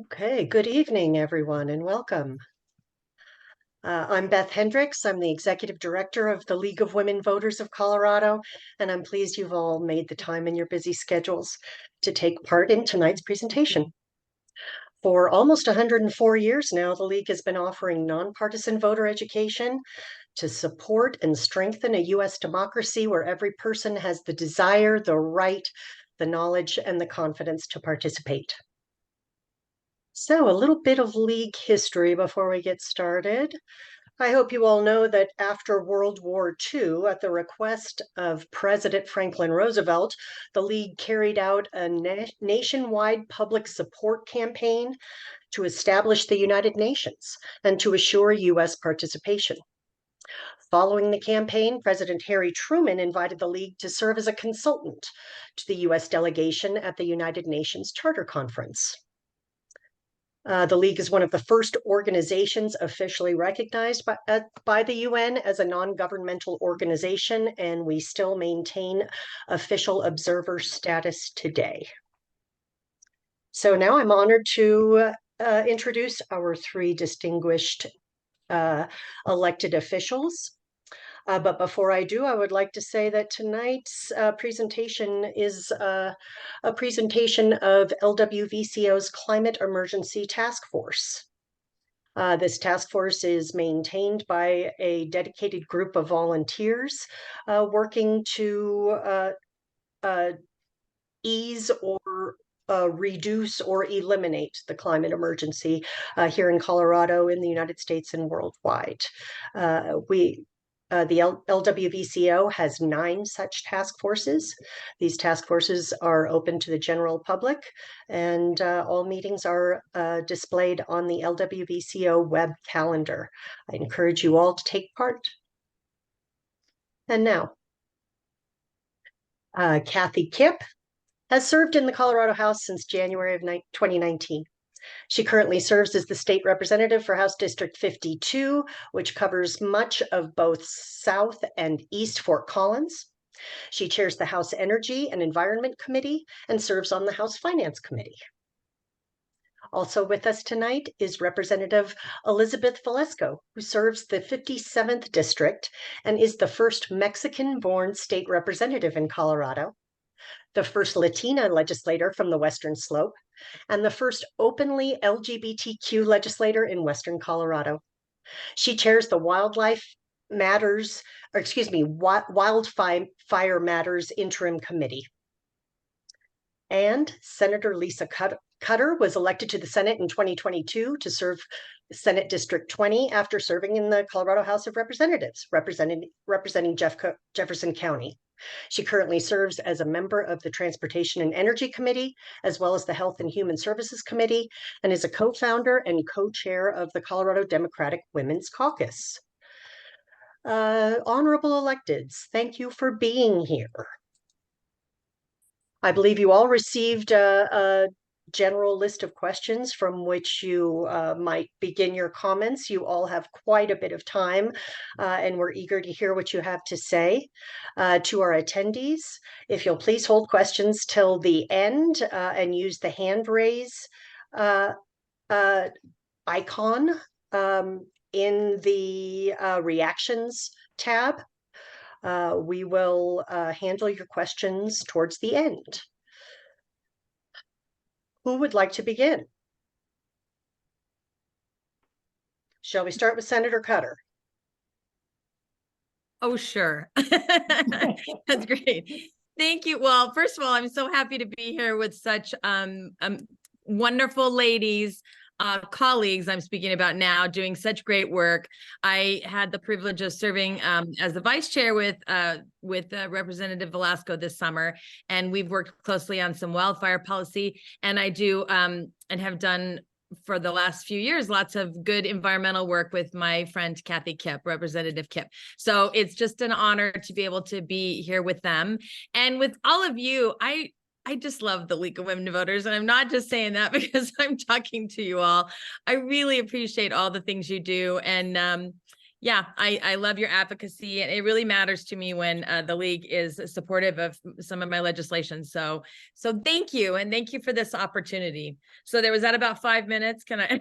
Okay, good evening, everyone, and welcome. I'm Beth Hendricks. I'm the Executive Director of the League of Women Voters of Colorado, and I'm pleased you've all made the time in your busy schedules to take part in tonight's presentation. For almost 104 years now, the League has been offering nonpartisan voter education to support and strengthen a U.S. democracy where every person has the desire, the right, the knowledge, and the confidence to participate. So, a little bit of League history before we get started. I hope you all know that after World War II, at the request of President Franklin Roosevelt, the League carried out a nationwide public support campaign to establish the United Nations and to assure U.S. participation. Following the campaign, President Harry Truman invited the League to serve as a consultant to the U.S. delegation at the United Nations Charter Conference. The League is one of the first organizations officially recognized by the UN as a non-governmental organization, and we still maintain official observer status today. So now I'm honored to introduce our three distinguished elected officials. But before I do, I would like to say that tonight's presentation is a presentation of LWVCO's Climate Emergency Task Force. This task force is maintained by a dedicated group of volunteers working to ease or reduce or eliminate the climate emergency here in Colorado, in the United States, and worldwide. The LWVCO has 9 such task forces. These task forces are open to the general public, and all meetings are displayed on the LWVCO web calendar. I encourage you all to take part. And now, Cathy Kipp has served in the Colorado House since January of 2019. She currently serves as the state representative for House District 52, which covers much of both South and East Fort Collins. She chairs the House Energy and Environment Committee and serves on the House Finance Committee. Also with us tonight is Representative Elizabeth Velasco, who serves the 57th District and is the first Mexican-born state representative in Colorado, the first Latina legislator from the Western Slope, and the first openly LGBTQ legislator in Western Colorado. She chairs the Wildfire Matters Interim Committee. And Senator Lisa Cutter was elected to the Senate in 2022 to serve Senate District 20 after serving in the Colorado House of Representatives, representing Jefferson County. She currently serves as a member of the Transportation and Energy Committee, as well as the Health and Human Services Committee, and is a co-founder and co-chair of the Colorado Democratic Women's Caucus. Honorable electeds, thank you for being here. I believe you all received a general list of questions from which you might begin your comments. You all have quite a bit of time, and we're eager to hear what you have to say. To our attendees, if you'll please hold questions till the end and use the hand raise icon in the reactions tab. We will handle your questions towards the end. Who would like to begin? Shall we start with Senator Cutter? Oh, sure. That's great. Thank you. Well, first of all, I'm so happy to be here with such wonderful ladies, colleagues I'm speaking about now, doing such great work. I had the privilege of serving as the vice chair with Representative Velasco this summer, and we've worked closely on some wildfire policy, and I do and have done for the last few years lots of good environmental work with my friend Cathy Kipp, Representative Kipp. So it's just an honor to be able to be here with them and with all of you. I just love the League of Women Voters, and I'm not just saying that because I'm talking to you all. I really appreciate all the things you do, and Yeah, I love your advocacy, and it really matters to me when the league is supportive of some of my legislation. So thank you, and thank you for this opportunity. So there was that about 5 minutes. Can I?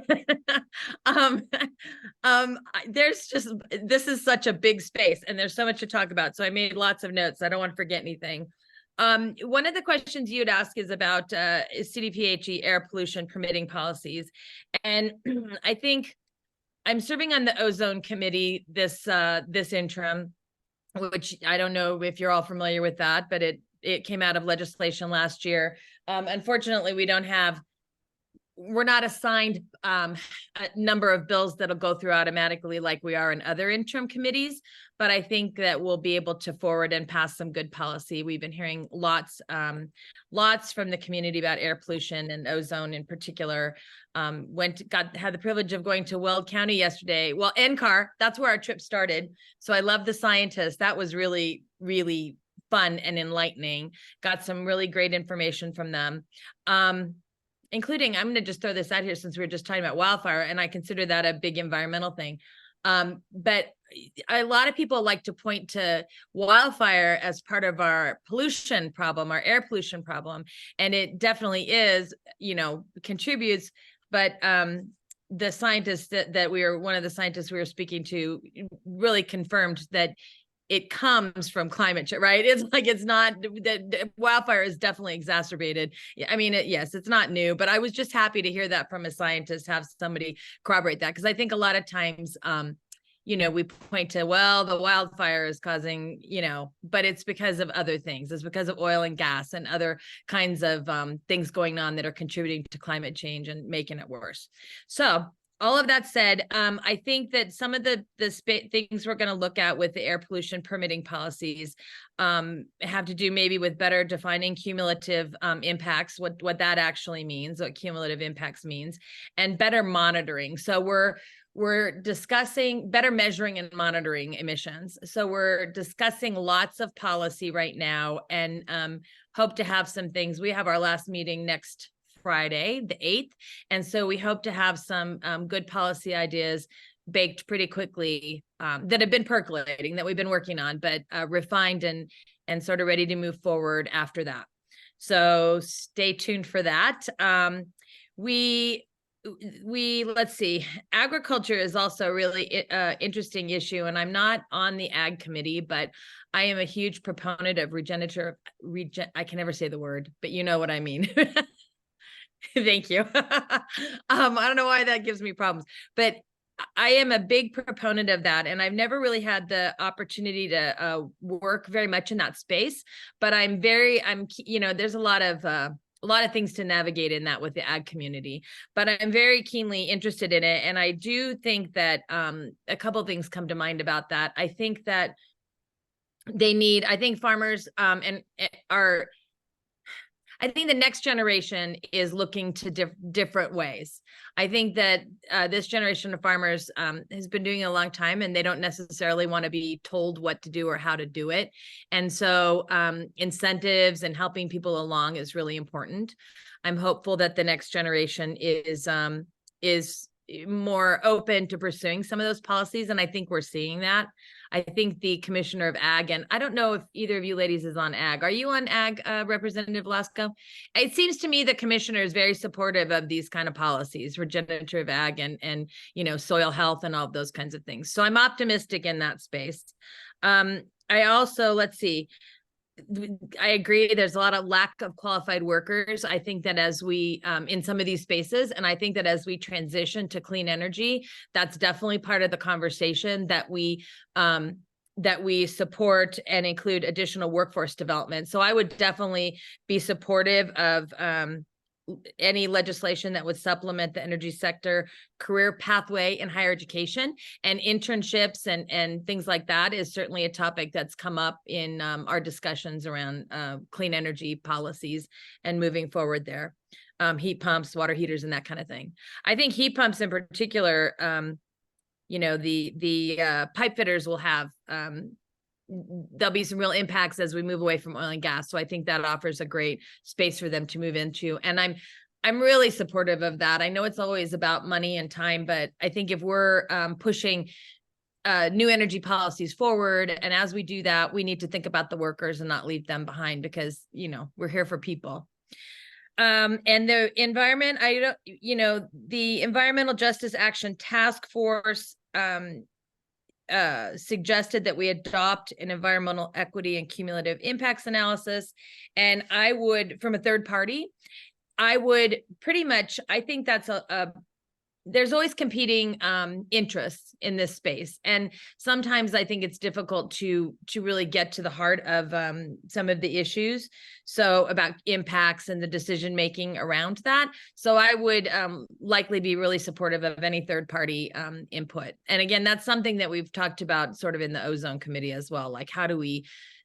um, there's just, this is such a big space, and there's so much to talk about. So I made lots of notes. I don't want to forget anything. One of the questions you'd ask is about CDPHE air pollution permitting policies, and I think I'm serving on the ozone committee this interim, which I don't know if you're all familiar with that, but it came out of legislation last year. Unfortunately, we're not assigned a number of bills that'll go through automatically like we are in other interim committees, but I think that we'll be able to forward and pass some good policy. We've been hearing lots from the community about air pollution and ozone in particular. Had the privilege of going to Weld County yesterday. Well, NCAR, that's where our trip started. So I love the scientists. That was really, really fun and enlightening. Got some really great information from them. Including, I'm going to just throw this out here since we were just talking about wildfire, and I consider that a big environmental thing. But a lot of people like to point to wildfire as part of our pollution problem, our air pollution problem. And it definitely is, contributes. But the scientists one of the scientists we were speaking to really confirmed that it comes from climate change, right? It's like, it's not that wildfire is definitely exacerbated. I mean, yes, it's not new, but I was just happy to hear that from a scientist, have somebody corroborate that. Cause I think a lot of times, we point to, well, the wildfire is causing, but it's because of other things. It's because of oil and gas and other kinds of things going on that are contributing to climate change and making it worse. So all of that said, I think that some of the things we're going to look at with the air pollution permitting policies have to do maybe with better defining cumulative impacts, what that actually means, what cumulative impacts means, and better monitoring. So we're discussing better measuring and monitoring emissions. So we're discussing lots of policy right now, and hope to have some things. We have our last meeting next Friday, the 8th. And so we hope to have some good policy ideas baked pretty quickly that have been percolating, that we've been working on, but refined and sort of ready to move forward after that. So stay tuned for that. Let's see, agriculture is also a really interesting issue, and I'm not on the ag committee, but I am a huge proponent of I can never say the word, but you know what I mean. Thank you. I don't know why that gives me problems, but I am a big proponent of that. And I've never really had the opportunity to work very much in that space, but there's a lot of things to navigate in that with the ag community, but I'm very keenly interested in it. And I do think that a couple of things come to mind about that. I think that farmers I think the next generation is looking to different ways. I think that this generation of farmers has been doing it a long time, and they don't necessarily want to be told what to do or how to do it. And so incentives and helping people along is really important. I'm hopeful that the next generation is more open to pursuing some of those policies, and I think we're seeing that. I think the commissioner of ag, and I don't know if either of you ladies is on ag. Are you on ag, Representative Velasco? It seems to me the commissioner is very supportive of these kind of policies, regenerative ag and soil health and all of those kinds of things. So I'm optimistic in that space. I also, let's see, I agree. There's a lot of lack of qualified workers. I think that as we, in some of these spaces, and I think that as we transition to clean energy, that's definitely part of the conversation that we support and include additional workforce development. So I would definitely be supportive of any legislation that would supplement the energy sector career pathway in higher education, and internships and things like that is certainly a topic that's come up in our discussions around clean energy policies and moving forward there. Heat pumps, water heaters, and that kind of thing. I think heat pumps in particular, the pipe fitters will have there'll be some real impacts as we move away from oil and gas. So I think that offers a great space for them to move into. And I'm really supportive of that. I know it's always about money and time, but I think if we're pushing new energy policies forward. And as we do that, we need to think about the workers and not leave them behind, because, we're here for people. And the environment, the Environmental Justice Action Task Force suggested that we adopt an environmental equity and cumulative impacts analysis. And I would, from a third party, I would pretty much, I think that's there's always competing interests in this space. And sometimes I think it's difficult to really get to the heart of some of the issues. So about impacts and the decision-making around that. So I would likely be really supportive of any third-party input. And again, that's something that we've talked about sort of in the Ozone Committee as well. Like, how do we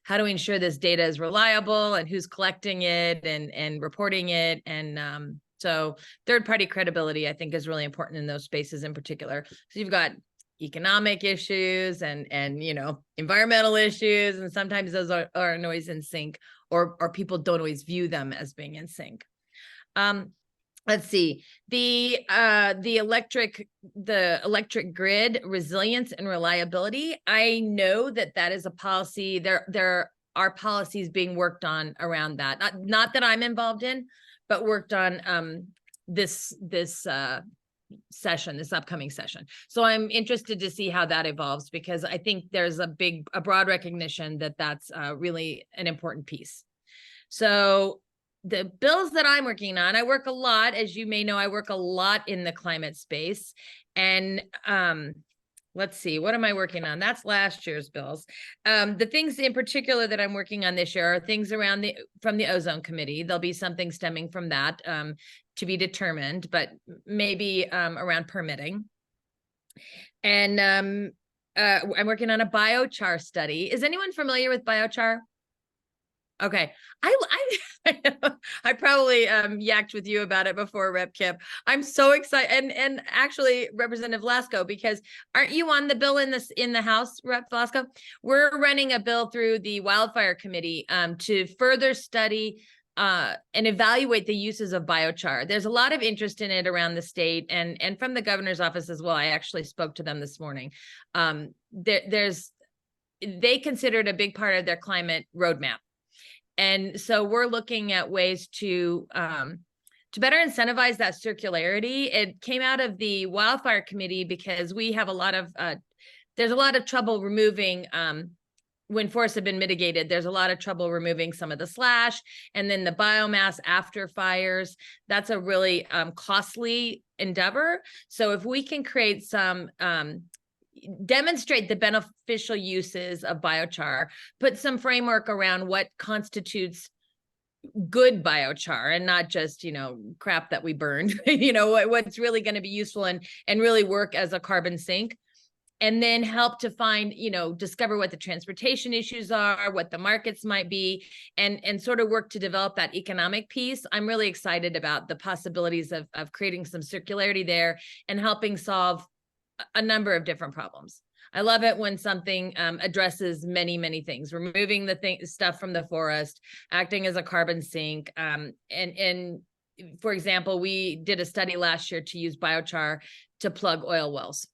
ensure this data is reliable, and who's collecting it and reporting it? And so third-party credibility, I think, is really important in those spaces in particular. So you've got economic issues and environmental issues, and sometimes those are always in sync, or people don't always view them as being in sync. Let's see, the electric grid resilience and reliability. I know that is a policy. There are policies being worked on around that. Not that I'm involved in, but worked on this upcoming session. So I'm interested to see how that evolves, because I think there's a broad recognition that that's really an important piece. So the bills that I'm working on, I work a lot, as you may know, I work a lot in the climate space. And let's see, what am I working on? That's last year's bills. The things in particular that I'm working on this year are things from the Ozone Committee. There'll be something stemming from that to be determined, but maybe around permitting. And I'm working on a biochar study. Is anyone familiar with biochar? Okay, I probably yacked with you about it before, Rep. Kipp. I'm so excited, and actually, Representative Velasco, because aren't you on the bill in the House, Rep. Velasco? We're running a bill through the Wildfire Committee to further study and evaluate the uses of biochar. There's a lot of interest in it around the state, and from the governor's office as well. I actually spoke to them this morning. They consider it a big part of their climate roadmap. And so we're looking at ways to better incentivize that circularity. It came out of the Wildfire Committee because we have there's a lot of trouble removing, when forests have been mitigated, there's a lot of trouble removing some of the slash and then the biomass after fires. That's a really costly endeavor. So if we can create some demonstrate the beneficial uses of biochar, put some framework around what constitutes good biochar and not just, crap that we burned, what's really going to be useful and really work as a carbon sink. And then help to find, discover what the transportation issues are, what the markets might be, and sort of work to develop that economic piece. I'm really excited about the possibilities of creating some circularity there and helping solve a number of different problems. I love it when something addresses many, many things, removing the stuff from the forest, acting as a carbon sink. And for example, we did a study last year to use biochar to plug oil wells,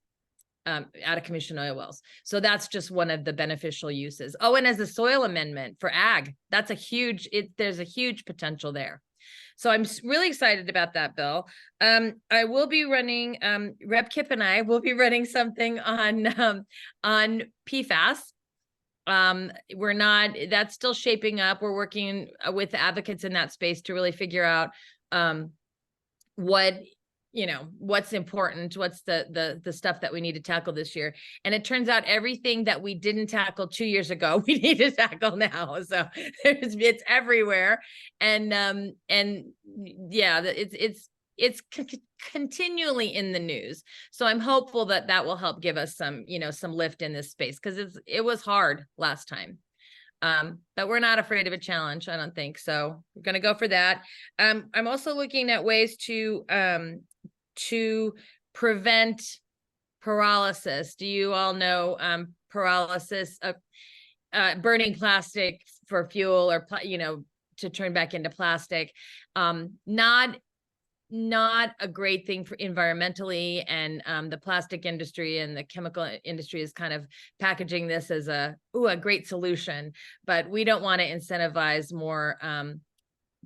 out of commission oil wells. So that's just one of the beneficial uses. Oh, and as a soil amendment for ag, there's a huge potential there. So I'm really excited about that bill. I will be running, Rep. Kipp and I will be running something on PFAS. That's still shaping up. We're working with advocates in that space to really figure out what's important, what's the stuff that we need to tackle this year. And it turns out everything that we didn't tackle 2 years ago, we need to tackle now. So it's everywhere. And yeah, it's continually in the news. So I'm hopeful that will help give us some lift in this space, because it was hard last time. But we're not afraid of a challenge, I don't think. So we're going to go for that. I'm also looking at ways to prevent pyrolysis. Do you all know pyrolysis, burning plastic for fuel, or to turn back into plastic? Not not a great thing for environmentally, and the plastic industry and the chemical industry is kind of packaging this as a great solution, but we don't want to incentivize more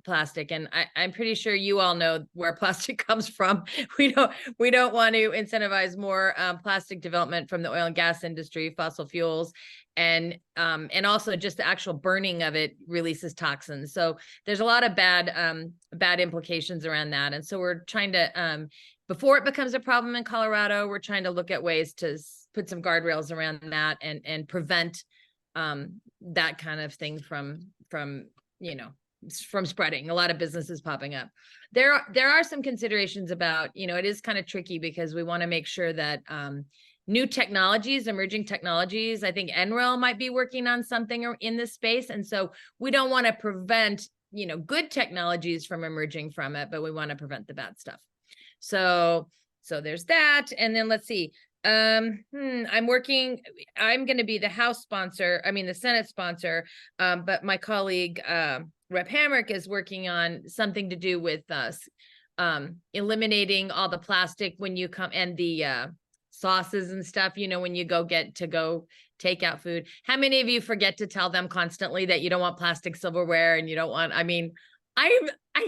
plastic. And I'm pretty sure you all know where plastic comes from. We don't want to incentivize more plastic development from the oil and gas industry, fossil fuels, and also just the actual burning of it releases toxins. So there's a lot of bad implications around that. And so we're trying to before it becomes a problem in Colorado, we're trying to look at ways to put some guardrails around that and prevent that kind of thing from from spreading. A lot of businesses popping up. There are some considerations about, it is kind of tricky because we want to make sure that new technologies, emerging technologies, I think NREL might be working on something in this space. And so we don't want to prevent, good technologies from emerging from it, but we want to prevent the bad stuff. So there's that. And then let's see. I'm going to be the the Senate sponsor, but my colleague, Rep Hamrick, is working on something to do with us eliminating all the plastic when you come, and the sauces and stuff, when you go take out food. How many of you forget to tell them constantly that you don't want plastic silverware and you don't want, I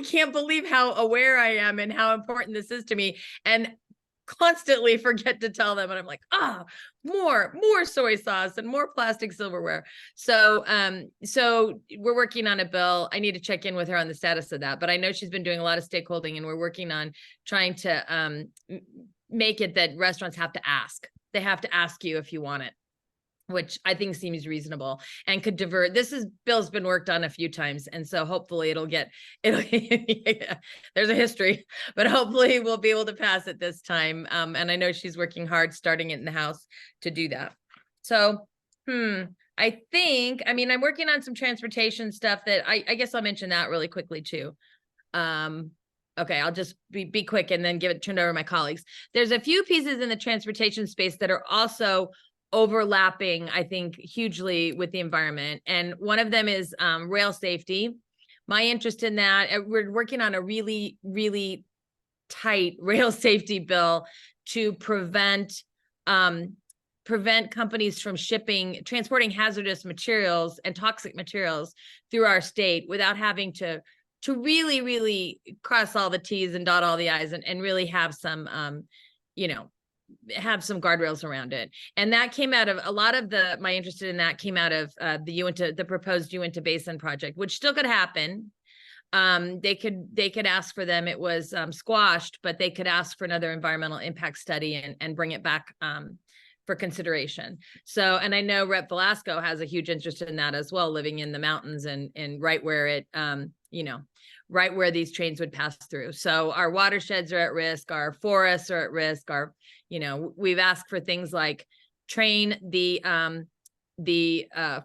can't believe how aware I am and how important this is to me, and constantly forget to tell them. And I'm like, more soy sauce and more plastic silverware. So we're working on a bill. I need to check in with her on the status of that, but I know she's been doing a lot of stakeholding, and we're working on trying to make it that restaurants have to ask. They have to ask you if you want it, which I think seems reasonable and could divert. Bill's been worked on a few times. And so hopefully it'll there's a history, but hopefully we'll be able to pass it this time. And I know she's working hard, starting it in the House to do that. So, I think, I'm working on some transportation stuff that I guess I'll mention that really quickly too. Okay, I'll just be quick and then turn it over to my colleagues. There's a few pieces in the transportation space that are also overlapping, I think, hugely with the environment. And one of them is rail safety. My interest in that, we're working on a really, really tight rail safety bill to prevent companies from transporting hazardous materials and toxic materials through our state without having to really, really cross all the T's and dot all the I's and really have some, have some guardrails around it. And that came out of a lot of my interest in that came out of the proposed Uinta Basin project, which still could happen. They could ask for them. It was squashed, but they could ask for another environmental impact study and bring it back for consideration. So, and I know Rep Velasco has a huge interest in that as well, living in the mountains and right where it, right where these trains would pass through. So our watersheds are at risk, our forests are at risk, we've asked for things like train the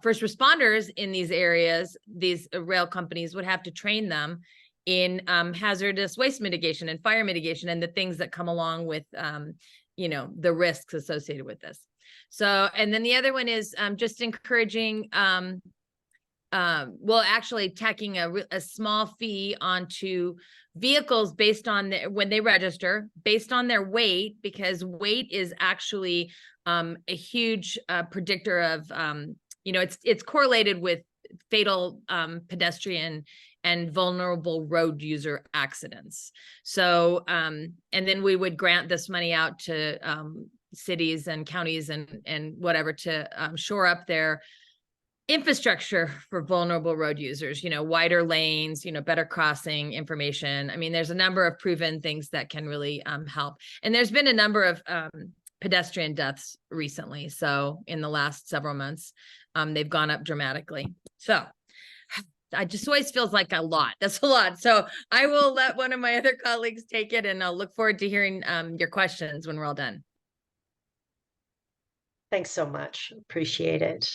first responders in these areas. These rail companies would have to train them in hazardous waste mitigation and fire mitigation and the things that come along with the risks associated with this. So, and then the other one is just encouraging actually tacking a small fee onto vehicles based on when they register, based on their weight, because weight is actually a huge predictor of, it's correlated with fatal pedestrian and vulnerable road user accidents. So, and then we would grant this money out to cities and counties and whatever to shore up their infrastructure for vulnerable road users, wider lanes, better crossing information. There's a number of proven things that can really help. And there's been a number of pedestrian deaths recently. So in the last several months, they've gone up dramatically. So I just always feels like a lot. That's a lot. So I will let one of my other colleagues take it, and I'll look forward to hearing your questions when we're all done. Thanks so much. Appreciate it.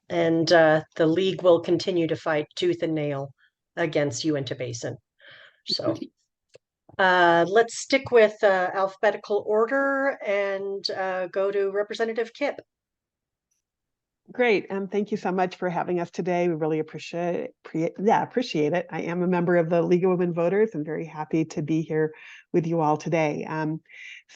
And the league will continue to fight tooth and nail against Uinta Basin. So let's stick with alphabetical order and go to Representative Kipp. Great. Thank you so much for having us today. We really appreciate it. I am a member of the League of Women Voters and very happy to be here with you all today.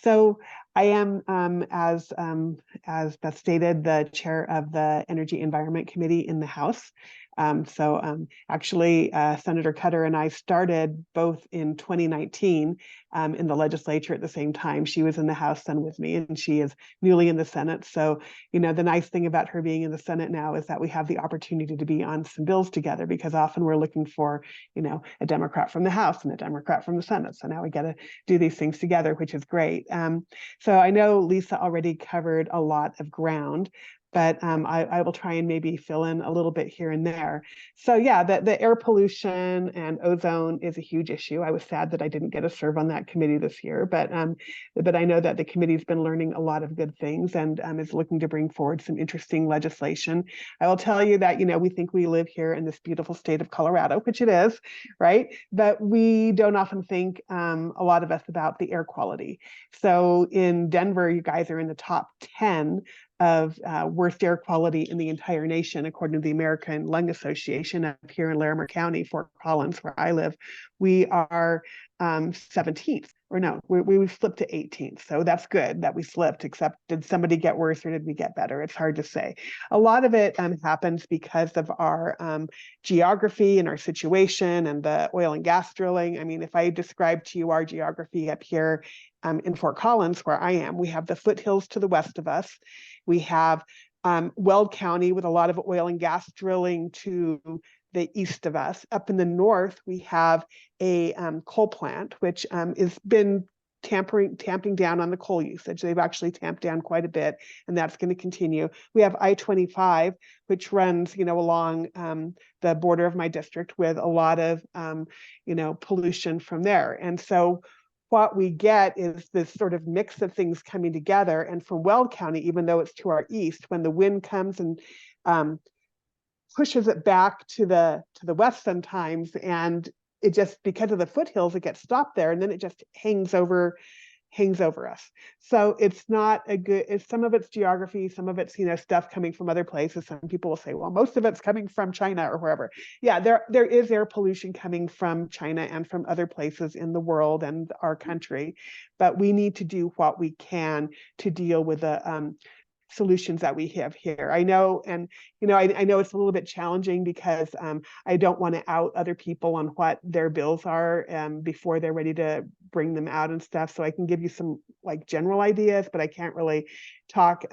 So I am, as Beth stated, the chair of the Energy Environment Committee in the House. Actually, Senator Cutter and I started both in 2019 in the legislature at the same time. She was in the House then with me, and she is newly in the Senate. So, the nice thing about her being in the Senate now is that we have the opportunity to be on some bills together, because often we're looking for, a Democrat from the House and a Democrat from the Senate. So now we got to do these things together, which is great. So I know Lisa already covered a lot of ground, but I will try and maybe fill in a little bit here and there. So yeah, the air pollution and ozone is a huge issue. I was sad that I didn't get to serve on that committee this year, but I know that the committee's been learning a lot of good things and is looking to bring forward some interesting legislation. I will tell you that, we think we live here in this beautiful state of Colorado, which it is, right? But we don't often think, a lot of us, about the air quality. So in Denver, you guys are in the top 10 of worst air quality in the entire nation, according to the American Lung Association. Up here in Larimer County, Fort Collins, where I live, we are 17th, or no, we slipped to 18th. So that's good that we slipped, except did somebody get worse or did we get better? It's hard to say. A lot of it happens because of our geography and our situation and the oil and gas drilling. I mean, if I describe to you our geography up here in Fort Collins, where I am, we have the foothills to the west of us. We have Weld County with a lot of oil and gas drilling to the east of us. Up in the north, we have a coal plant, which has been tamping down on the coal usage. They've actually tamped down quite a bit, and that's going to continue. We have I-25, which runs, along the border of my district, with a lot of, pollution from there. And so what we get is this sort of mix of things coming together. And from Weld County, even though it's to our east, when the wind comes and pushes it back to the west sometimes, and it just, because of the foothills, it gets stopped there, and then it just hangs over us. So it's not a good, some of it's geography, some of it's, stuff coming from other places. Some people will say, well, most of it's coming from China or wherever. Yeah, there is air pollution coming from China and from other places in the world and our country, but we need to do what we can to deal with the solutions that we have here. I know, and I know it's a little bit challenging because I don't want to out other people on what their bills are before they're ready to bring them out and stuff. So I can give you some general ideas, but I can't really talk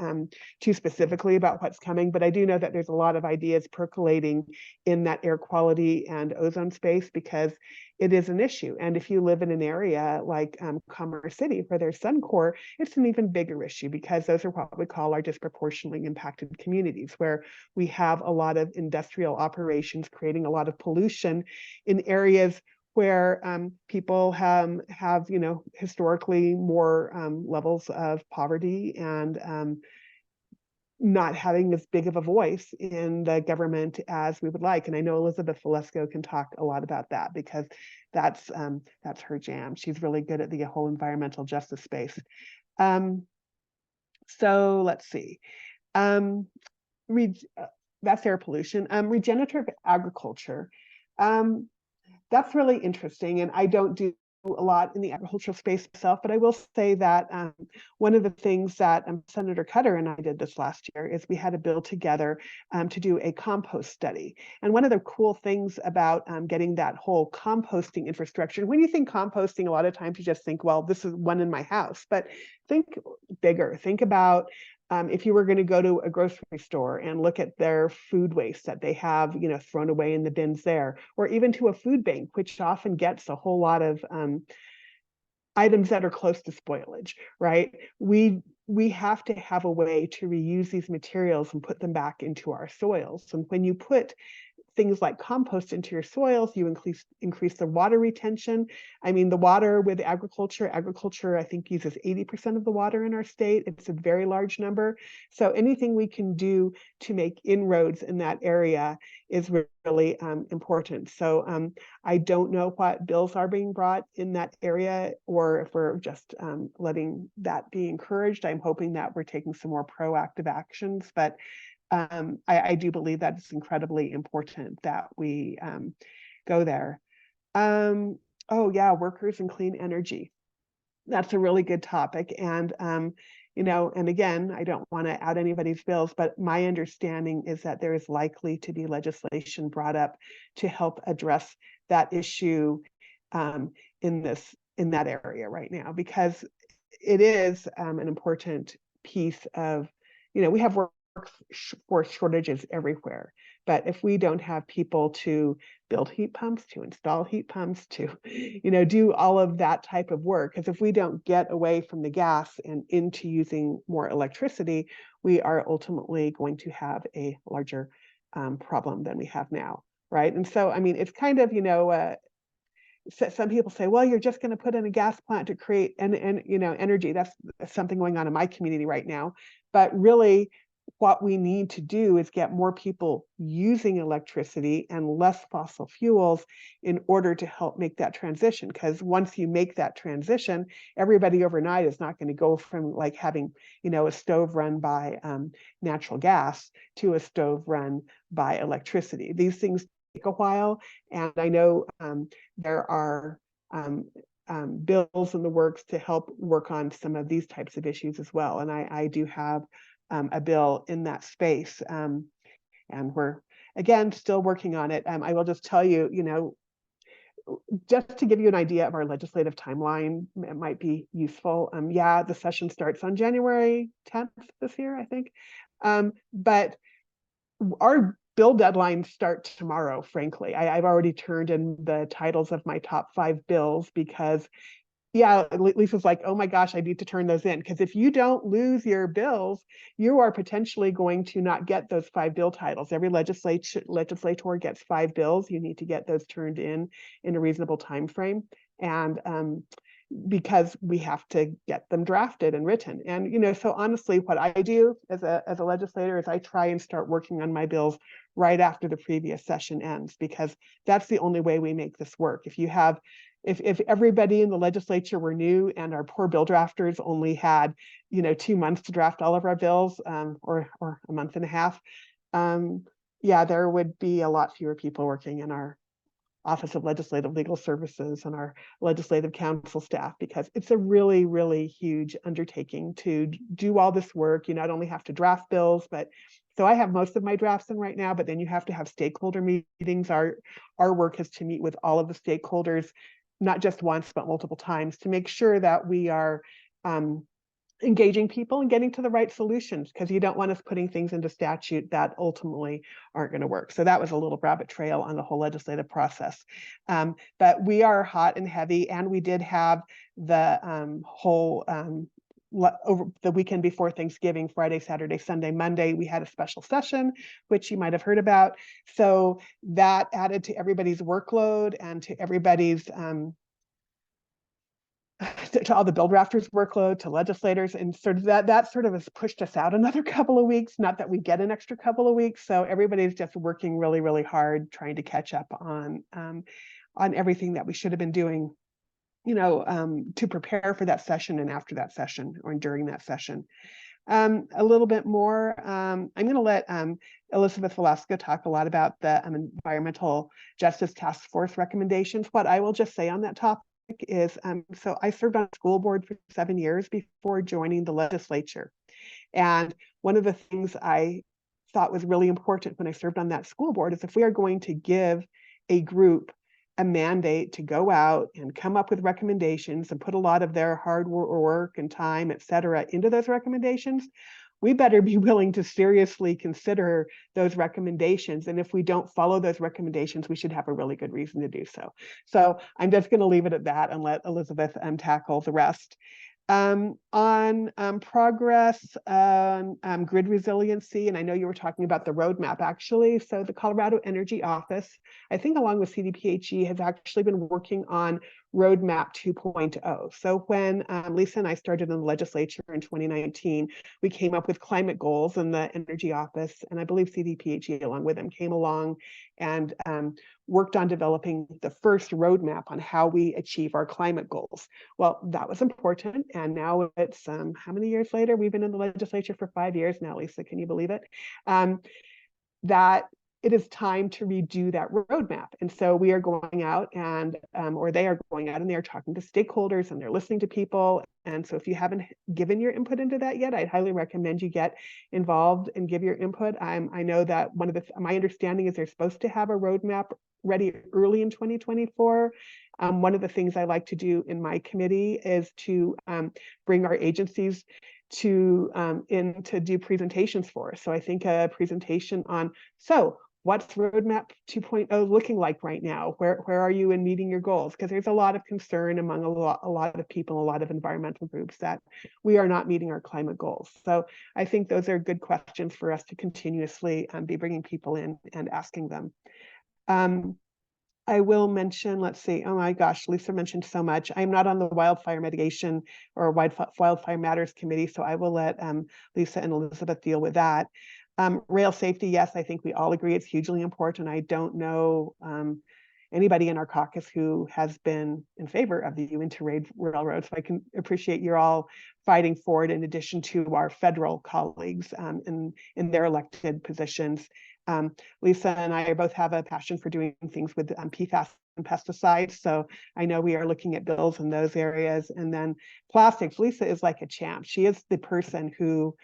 too specifically about what's coming. But I do know that there's a lot of ideas percolating in that air quality and ozone space, because it is an issue. And if you live in an area like Commerce City, where there's Suncor, it's an even bigger issue, because those are what we call our disproportionately impacted communities, where we have a lot of industrial operations creating a lot of pollution in areas where people have historically more levels of poverty and not having as big of a voice in the government as we would like. And I know Elizabeth Velasco can talk a lot about that, because that's her jam. She's really good at the whole environmental justice space. So let's see. That's air pollution. Regenerative agriculture. That's really interesting, and I don't do a lot in the agricultural space myself, but I will say that one of the things that Senator Cutter and I did this last year is we had a bill together to do a compost study. And one of the cool things about getting that whole composting infrastructure, when you think composting, a lot of times you just think, well, this is one in my house, but think bigger. Think about if you were going to go to a grocery store and look at their food waste that they have, thrown away in the bins there, or even to a food bank, which often gets a whole lot of items that are close to spoilage, right? We have to have a way to reuse these materials and put them back into our soils. And when you put things like compost into your soils, you increase the water retention. I mean, the water with agriculture, I think uses 80% of the water in our state. It's a very large number. So anything we can do to make inroads in that area is really important. So I don't know what bills are being brought in that area, or if we're just letting that be encouraged. I'm hoping that we're taking some more proactive actions, but I do believe that it's incredibly important that we go there. Oh yeah, workers and clean energy. That's a really good topic. And, and again, I don't want to add anybody's bills, but my understanding is that there is likely to be legislation brought up to help address that issue in that area right now, because it is an important piece of, we have workforce shortages everywhere. But if we don't have people to build heat pumps, to install heat pumps, to, do all of that type of work, because if we don't get away from the gas and into using more electricity, we are ultimately going to have a larger problem than we have now, right? And so, I mean, it's kind of, some people say, well, you're just going to put in a gas plant to create energy. That's something going on in my community right now. But really, what we need to do is get more people using electricity and less fossil fuels in order to help make that transition. Because once you make that transition, everybody overnight is not going to go from like having, a stove run by natural gas to a stove run by electricity. These things take a while, and I know there are bills in the works to help work on some of these types of issues as well. And I do have a bill in that space, and we're again still working on it. I will just tell you, just to give you an idea of our legislative timeline, it might be useful. Yeah, the session starts on January 10th this year, I think, but our bill deadlines start tomorrow, frankly. I've already turned in the titles of my top 5 bills because, yeah, Lisa's like, oh my gosh, I need to turn those in. Because if you don't lose your bills, you are potentially going to not get those 5 bill titles. Every legislator gets 5 bills. You need to get those turned in a reasonable time frame. And because we have to get them drafted and written. And, so honestly, what I do as a legislator is I try and start working on my bills right after the previous session ends, because that's the only way we make this work. If everybody in the legislature were new and our poor bill drafters only had, 2 months to draft all of our bills, or a month and a half, yeah, there would be a lot fewer people working in our Office of Legislative Legal Services and our legislative council staff, because it's a really, really huge undertaking to do all this work. You not only have to draft bills, but so I have most of my drafts in right now, but then you have to have stakeholder meetings. Our work is to meet with all of the stakeholders, not just once, but multiple times, to make sure that we are engaging people and getting to the right solutions, because you don't want us putting things into statute that ultimately aren't going to work. So that was a little rabbit trail on the whole legislative process. But we are hot and heavy, and we did have the whole over the weekend before Thanksgiving, Friday, Saturday, Sunday, Monday, we had a special session, which you might have heard about. So that added to everybody's workload and to everybody's to all the bill drafters' workload, to legislators, and sort of that sort of has pushed us out another couple of weeks. Not that we get an extra couple of weeks, so everybody's just working really, really hard trying to catch up on everything that we should have been doing, to prepare for that session and after that session or during that session. A little bit more. I'm going to let Elizabeth Velasco talk a lot about the Environmental Justice Task Force recommendations. What I will just say on that topic is, so I served on the school board for 7 years before joining the legislature. And one of the things I thought was really important when I served on that school board is if we are going to give a group a mandate to go out and come up with recommendations and put a lot of their hard work and time, et cetera, into those recommendations, we better be willing to seriously consider those recommendations. And if we don't follow those recommendations, we should have a really good reason to do so. So I'm just going to leave it at that and let Elizabeth tackle the rest. On progress on grid resiliency, and I know you were talking about the roadmap actually. So the Colorado Energy Office, I think along with CDPHE, has actually been working on Roadmap 2.0. So when Lisa and I started in the legislature in 2019, we came up with climate goals in the Energy Office, and I believe CDPHE along with them came along and worked on developing the first roadmap on how we achieve our climate goals. Well, that was important. And now it's, how many years later? We've been in the legislature for 5 years now, Lisa, can you believe it? That it is time to redo that roadmap. And so we are going out and, or they are going out and they're talking to stakeholders and they're listening to people. And so if you haven't given your input into that yet, I'd highly recommend you get involved and give your input. I know that my understanding is they're supposed to have a roadmap ready early in 2024. One of the things I like to do in my committee is to bring our agencies in to do presentations for us. So I think a presentation on, so what's roadmap 2.0 looking like right now? Where are you in meeting your goals? Because there's a lot of concern among a lot of people, a lot of environmental groups that we are not meeting our climate goals. So I think those are good questions for us to continuously be bringing people in and asking them. I will mention, let's see, oh my gosh, Lisa mentioned so much. I'm not on the wildfire mitigation or wildfire matters committee, so I will let Lisa and Elizabeth deal with that. Rail safety, yes, I think we all agree it's hugely important. I don't know anybody in our caucus who has been in favor of the interrail railroad, so I can appreciate you're all fighting for it in addition to our federal colleagues in their elected positions. Lisa and I both have a passion for doing things with PFAS and pesticides. So I know we are looking at bills in those areas. And then plastics, Lisa is like a champ. She is the person who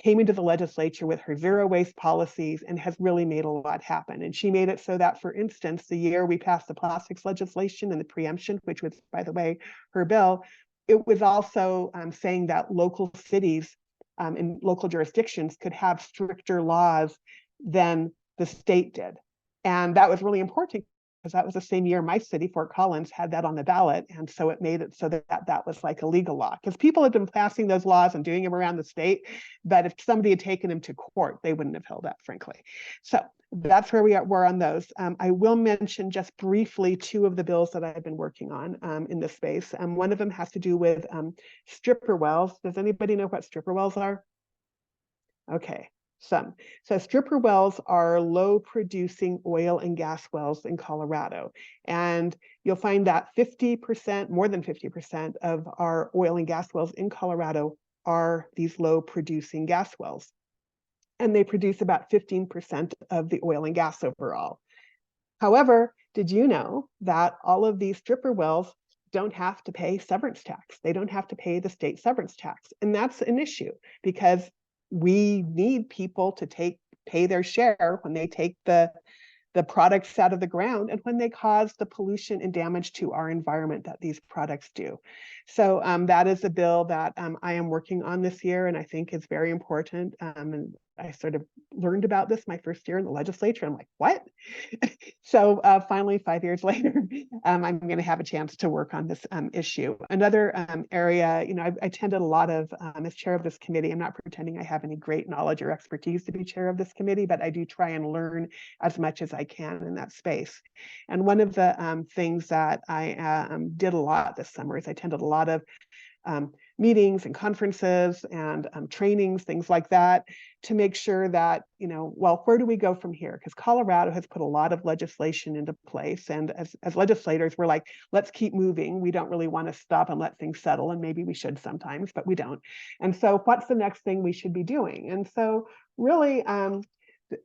came into the legislature with her zero waste policies and has really made a lot happen. And she made it so that, for instance, the year we passed the plastics legislation and the preemption, which was, by the way, her bill, it was also saying that local cities and local jurisdictions could have stricter laws than the state did. And that was really important because that was the same year my city, Fort Collins, had that on the ballot. And so it made it so that was like a legal law, because people had been passing those laws and doing them around the state. But if somebody had taken them to court, they wouldn't have held up, frankly. So that's where we're on those. I will mention just briefly 2 of the bills that I've been working on in this space. One of them has to do with stripper wells. Does anybody know what stripper wells are? Okay. So stripper wells are low producing oil and gas wells in Colorado. And you'll find that 50%, more than 50% of our oil and gas wells in Colorado are these low producing gas wells. And they produce about 15% of the oil and gas overall. However, did you know that all of these stripper wells don't have to pay severance tax? They don't have to pay the state severance tax. And that's an issue because we need people to pay their share when they take the products out of the ground and when they cause the pollution and damage to our environment that these products do. So that is a bill that I am working on this year and I think is very important. And I sort of learned about this my first year in the legislature. I'm like, what? So finally, 5 years later, I'm going to have a chance to work on this issue. Another area, I attended a lot of, as chair of this committee, I'm not pretending I have any great knowledge or expertise to be chair of this committee, but I do try and learn as much as I can in that space. And one of the things that I did a lot this summer is I attended a lot of meetings and conferences and trainings, things like that, to make sure that, well, where do we go from here? Because Colorado has put a lot of legislation into place. And as legislators, we're like, let's keep moving. We don't really want to stop and let things settle. And maybe we should sometimes, but we don't. And so what's the next thing we should be doing? And so really,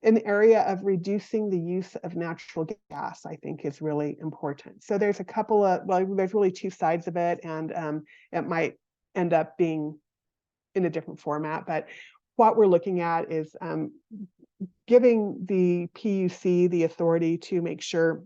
an area of reducing the use of natural gas, I think, is really important. So there's a couple of, well, there's really 2 sides of it, and it might end up being in a different format. But what we're looking at is giving the PUC the authority to make sure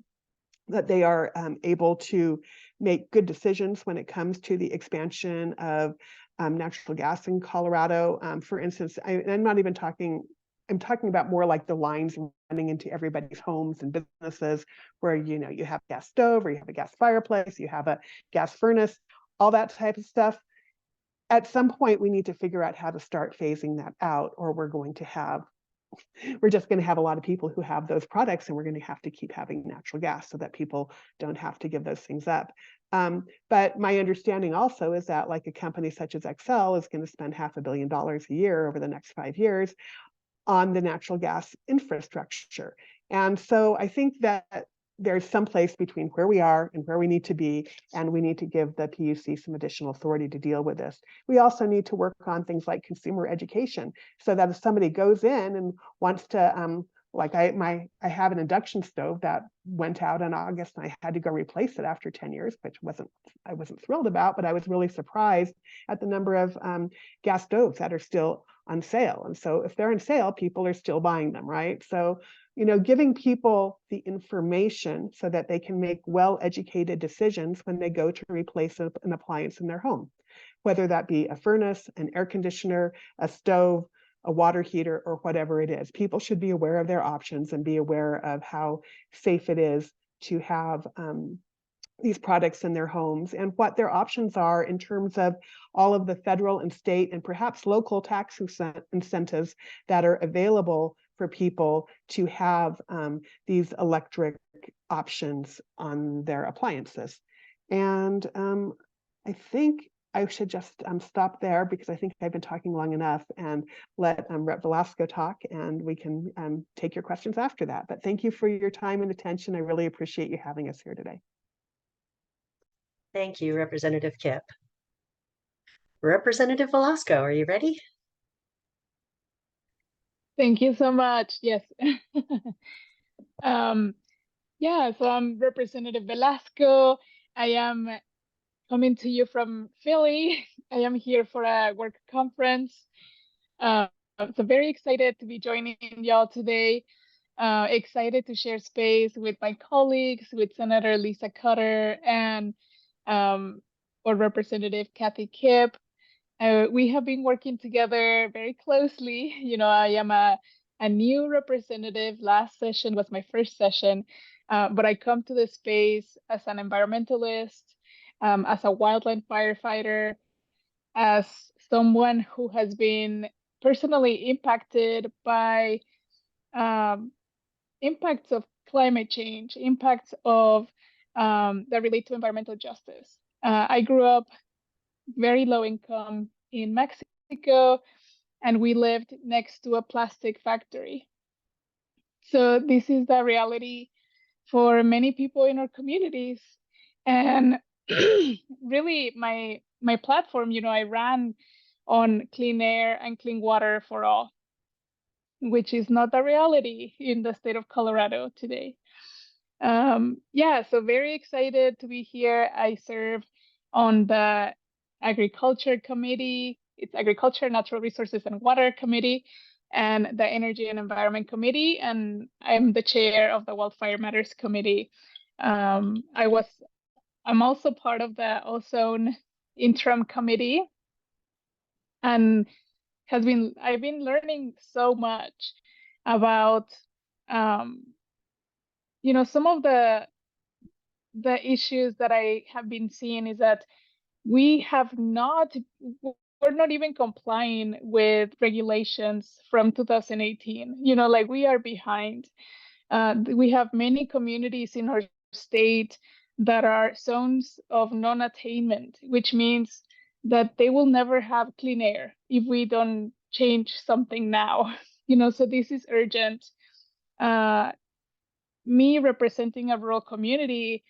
that they are able to make good decisions when it comes to the expansion of natural gas in Colorado. For instance, I'm not even talking, I'm talking about more like the lines running into everybody's homes and businesses where, you have a gas stove or you have a gas fireplace, you have a gas furnace, all that type of stuff. At some point, we need to figure out how to start phasing that out, or we're just going to have a lot of people who have those products, and we're going to have to keep having natural gas so that people don't have to give those things up. But my understanding also is that, like, a company such as Xcel is going to spend $500 million a year over the next 5 years on the natural gas infrastructure. And so I think that there's some place between where we are and where we need to be, and we need to give the PUC some additional authority to deal with this. We also need to work on things like consumer education, so that if somebody goes in and wants to, like I have an induction stove that went out in August, and I had to go replace it after 10 years, which I wasn't thrilled about, but I was really surprised at the number of gas stoves that are still on sale. And so if they're on sale, people are still buying them, right? So, giving people the information so that they can make well-educated decisions when they go to replace an appliance in their home, whether that be a furnace, an air conditioner, a stove, a water heater, or whatever it is. People should be aware of their options and be aware of how safe it is to have these products in their homes, and what their options are in terms of all of the federal and state and perhaps local tax incentives that are available for people to have these electric options on their appliances. And I think I should just stop there, because I think I've been talking long enough, and let Rep. Velasco talk, and we can take your questions after that. But thank you for your time and attention. I really appreciate you having us here today. Thank you, Representative Kipp. Representative Velasco, are you ready? Thank you so much. Yes. Yeah, so I'm Representative Velasco. I am coming to you from Philly. I am here for a work conference. So very excited to be joining y'all today. Excited to share space with my colleagues, with Senator Lisa Cutter and or Representative Cathy Kipp. We have been working together very closely. I am a new representative. Last session was my first session, but I come to this space as an environmentalist, as a wildland firefighter, as someone who has been personally impacted by impacts of climate change, impacts of that relate to environmental justice. I grew up very low income in Mexico, and we lived next to a plastic factory. So this is the reality for many people in our communities. And really my platform, I ran on clean air and clean water for all, which is not the reality in the state of Colorado today. Yeah, so very excited to be here. I serve on the Agriculture Committee. It's Agriculture, Natural Resources, and Water Committee, and the Energy and Environment Committee, and I'm the chair of the Wildfire Matters Committee. I'm also part of the Ozone Interim Committee, and I've been learning so much about some of the issues that I have been seeing is that we're not even complying with regulations from 2018. Like we are behind. We have many communities in our state that are zones of non-attainment, which means that they will never have clean air if we don't change something now. So this is urgent. Me representing a rural community,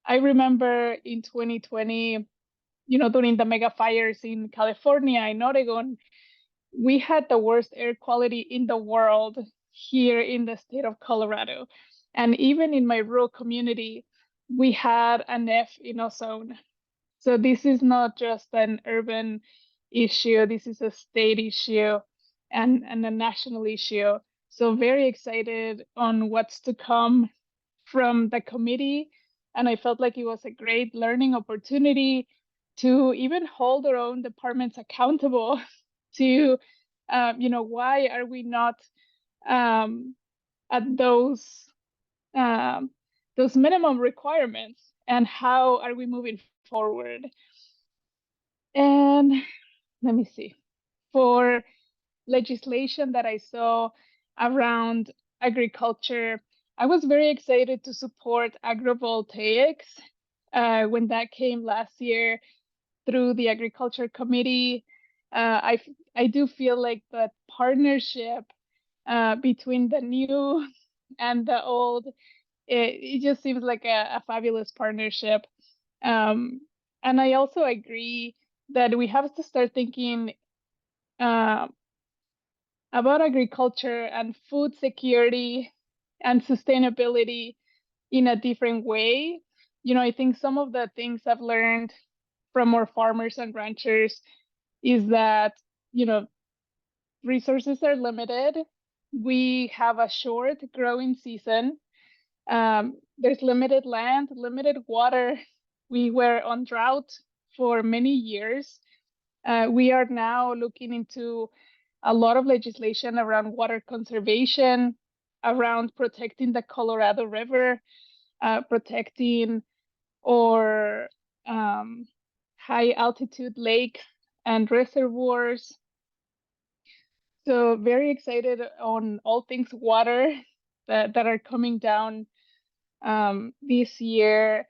I remember in 2020, during the mega fires in California, in Oregon, we had the worst air quality in the world here in the state of Colorado. And even in my rural community, we had an F in ozone. So this is not just an urban issue, this is a state issue and a national issue. So very excited on what's to come from the committee. And I felt like it was a great learning opportunity to even hold our own departments accountable to, why are we not at those minimum requirements, and how are we moving forward? And let me see. For legislation that I saw around agriculture, I was very excited to support agrivoltaics when that came last year through the Agriculture Committee. I do feel like the partnership between the and the old. It just seems like a fabulous partnership. And I also agree that we have to start thinking uh, about agriculture and food security and sustainability in a different way. I think some of the things I've learned from our farmers and ranchers is that, resources are limited. We have a short growing season. There's limited land, limited water. We were on drought for many years. We are now looking into a lot of legislation around water conservation, around protecting the Colorado River, protecting our high altitude lakes and reservoirs. So very excited on all things water that are coming down this year,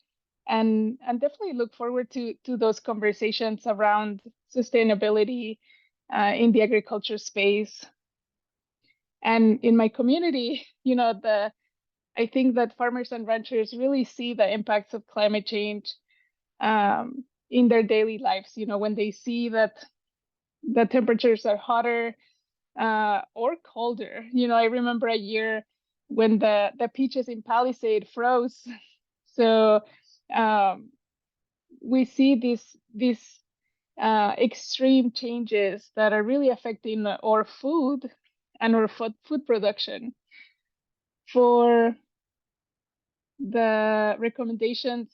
and definitely look forward to those conversations around sustainability in the agriculture space. And in my community, I think that farmers and ranchers really see the impacts of climate change in their daily lives. When they see that the temperatures are hotter or colder. I remember a year when the peaches in Palisade froze. So we see these extreme changes that are really affecting our food and our food production. For the recommendations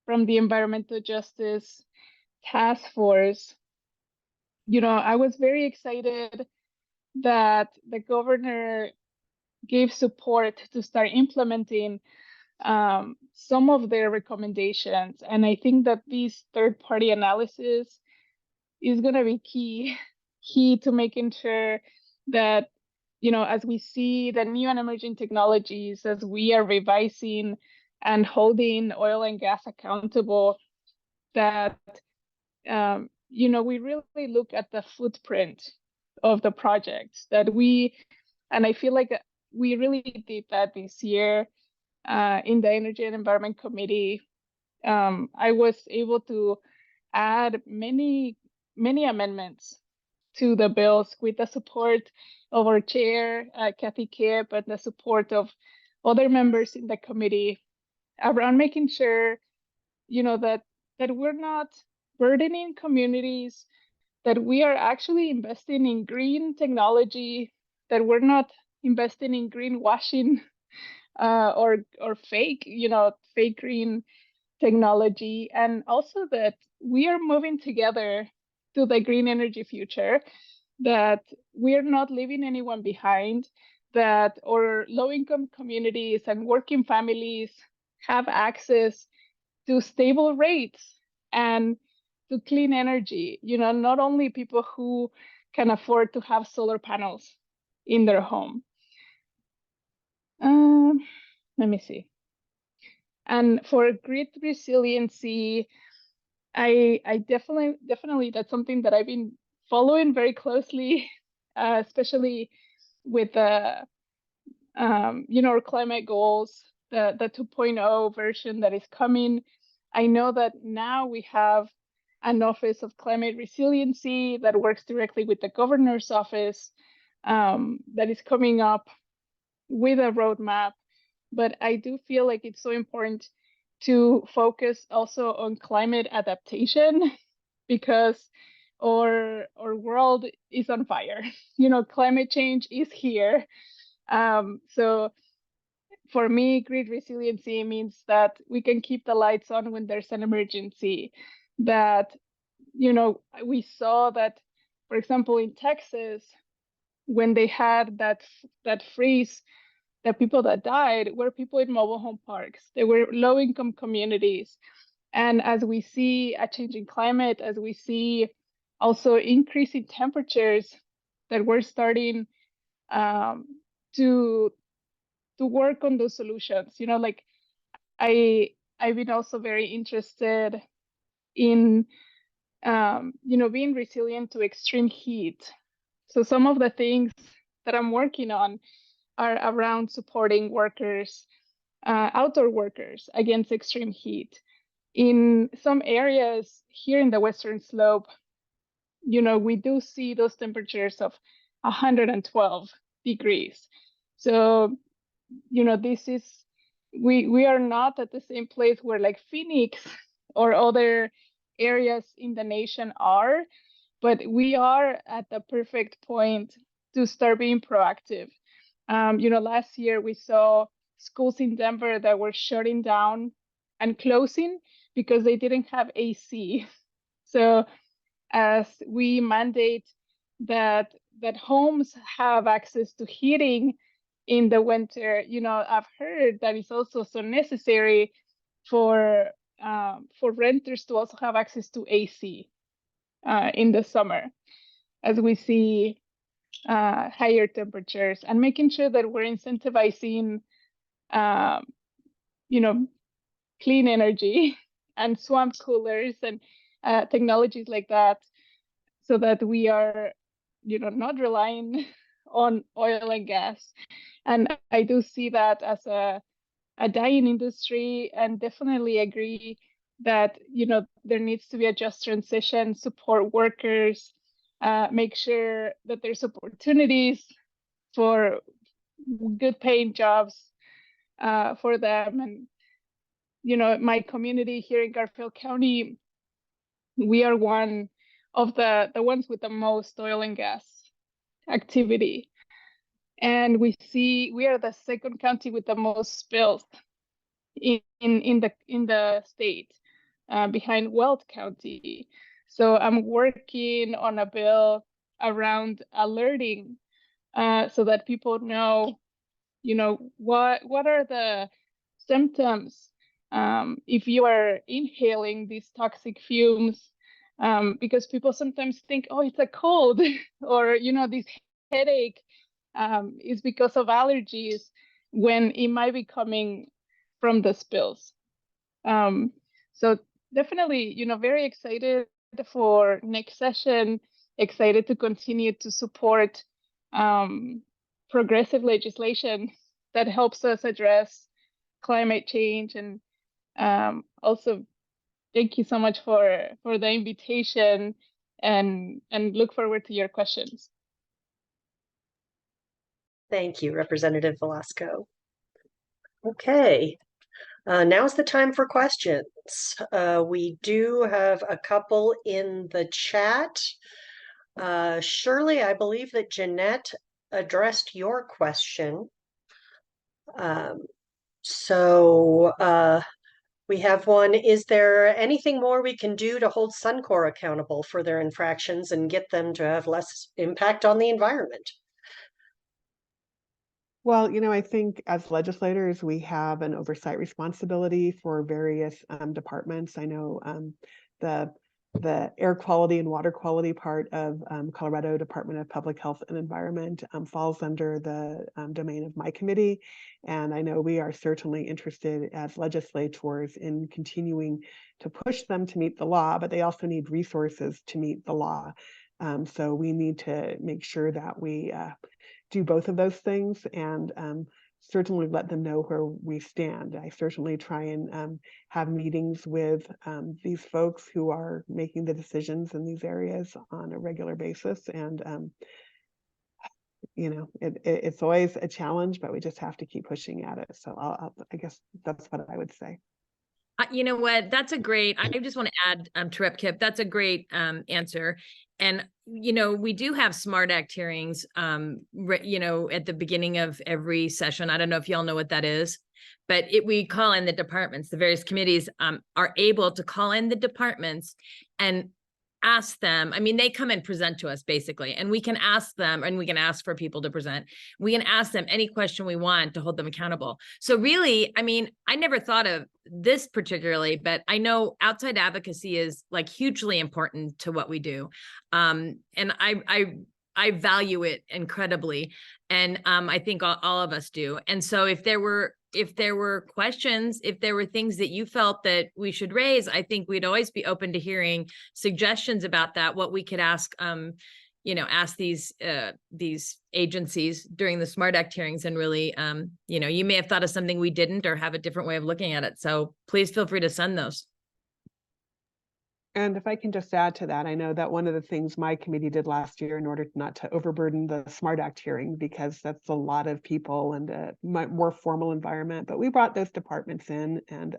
from the Environmental Justice Task Force, I was very excited that the governor gave support to start implementing some of their recommendations. And I think that this third-party analysis is going to be key to making sure that, as we see the new and emerging technologies, as we are revising and holding oil and gas accountable, that, we really look at the footprint of the project and I feel like we really did that this year in the Energy and Environment Committee. I was able to add many amendments to the bills with the support of our chair, Cathy Kipp, and the support of other members in the committee around making sure, that we're not burdening communities, that we are actually investing in green technology, that we're not investing in greenwashing or fake green technology, and also that we are moving together to the green energy future, that we're not leaving anyone behind, that our low-income communities and working families have access to stable rates and to clean energy, not only people who can afford to have solar panels in their home. Let me see. And for grid resiliency, I definitely that's something that I've been following very closely, especially with the our climate goals, the 2.0 version that is coming. I know that now we have an Office of Climate Resiliency that works directly with the governor's office that is coming up with a roadmap. But I do feel like it's so important to focus also on climate adaptation because our world is on fire. Climate change is here. So for me, grid resiliency means that we can keep the lights on when there's an emergency. That, we saw that, for example, in Texas, when they had that freeze, the people that died were people in mobile home parks. They were low-income communities. And as we see a changing climate, as we see also increasing temperatures, that we're starting to work on those solutions. Like I've been also very interested in being resilient to extreme heat. So some of the things that I'm working on are around supporting workers, outdoor workers against extreme heat. In some areas here in the Western Slope, we do see those temperatures of 112 degrees. So, this is, we are not at the same place where like Phoenix or other areas in the nation are, but we are at the perfect point to start being proactive. Last year we saw schools in Denver that were shutting down and closing because they didn't have AC. So as we mandate that homes have access to heating in the winter, I've heard that it's also so necessary for renters to also have access to AC in the summer, as we see higher temperatures, and making sure that we're incentivizing, clean energy and swamp coolers and technologies like that, so that we are, not relying on oil and gas. And I do see that as a dying industry, and definitely agree that, there needs to be a just transition, support workers, make sure that there's opportunities for good paying jobs for them. And, my community here in Garfield County, we are one of the ones with the most oil and gas activity. And we are the second county with the most spills in the state, behind Weld County. So I'm working on a bill around alerting, so that people know, what are the symptoms if you are inhaling these toxic fumes, because people sometimes think, oh, it's a cold, or this headache is because of allergies, when it might be coming from the spills. So definitely, very excited for next session, excited to continue to support progressive legislation that helps us address climate change. And also, thank you so much for the invitation, and look forward to your questions. Thank you, Representative Velasco. Okay, now's the time for questions. We do have a couple in the chat. Shirley, I believe that Jeanette addressed your question. We have one. Is there anything more we can do to hold Suncor accountable for their infractions and get them to have less impact on the environment? Well, I think as legislators, we have an oversight responsibility for various departments. I know the air quality and water quality part of Colorado Department of Public Health and Environment falls under the domain of my committee. And I know we are certainly interested as legislators in continuing to push them to meet the law, but they also need resources to meet the law. So we need to make sure that we do both of those things, and certainly let them know where we stand. I certainly try and have meetings with these folks who are making the decisions in these areas on a regular basis. And, it's always a challenge, but we just have to keep pushing at it. So I guess that's what I would say. You know what? That's a great, I just want to add to Rep. Kipp, that's a great answer. And, we do have SMART Act hearings, at the beginning of every session. I don't know if y'all know what that is, but we call in the departments. The various committees are able to call in the departments and ask them. I mean, they come and present to us basically, and we can ask them, and we can ask for people to present. We can ask them any question we want to hold them accountable. So really, I mean, I never thought of this particularly, but I know outside advocacy is like hugely important to what we do. And I value it incredibly. And I think all of us do. And so if there were questions, if there were things that you felt that we should raise, I think we'd always be open to hearing suggestions about that, what we could ask, ask these agencies during the SMART Act hearings, and really, you may have thought of something we didn't, or have a different way of looking at it. So please feel free to send those. And if I can just add to that, I know that one of the things my committee did last year in order not to overburden the SMART Act hearing, because that's a lot of people and a more formal environment, but we brought those departments in and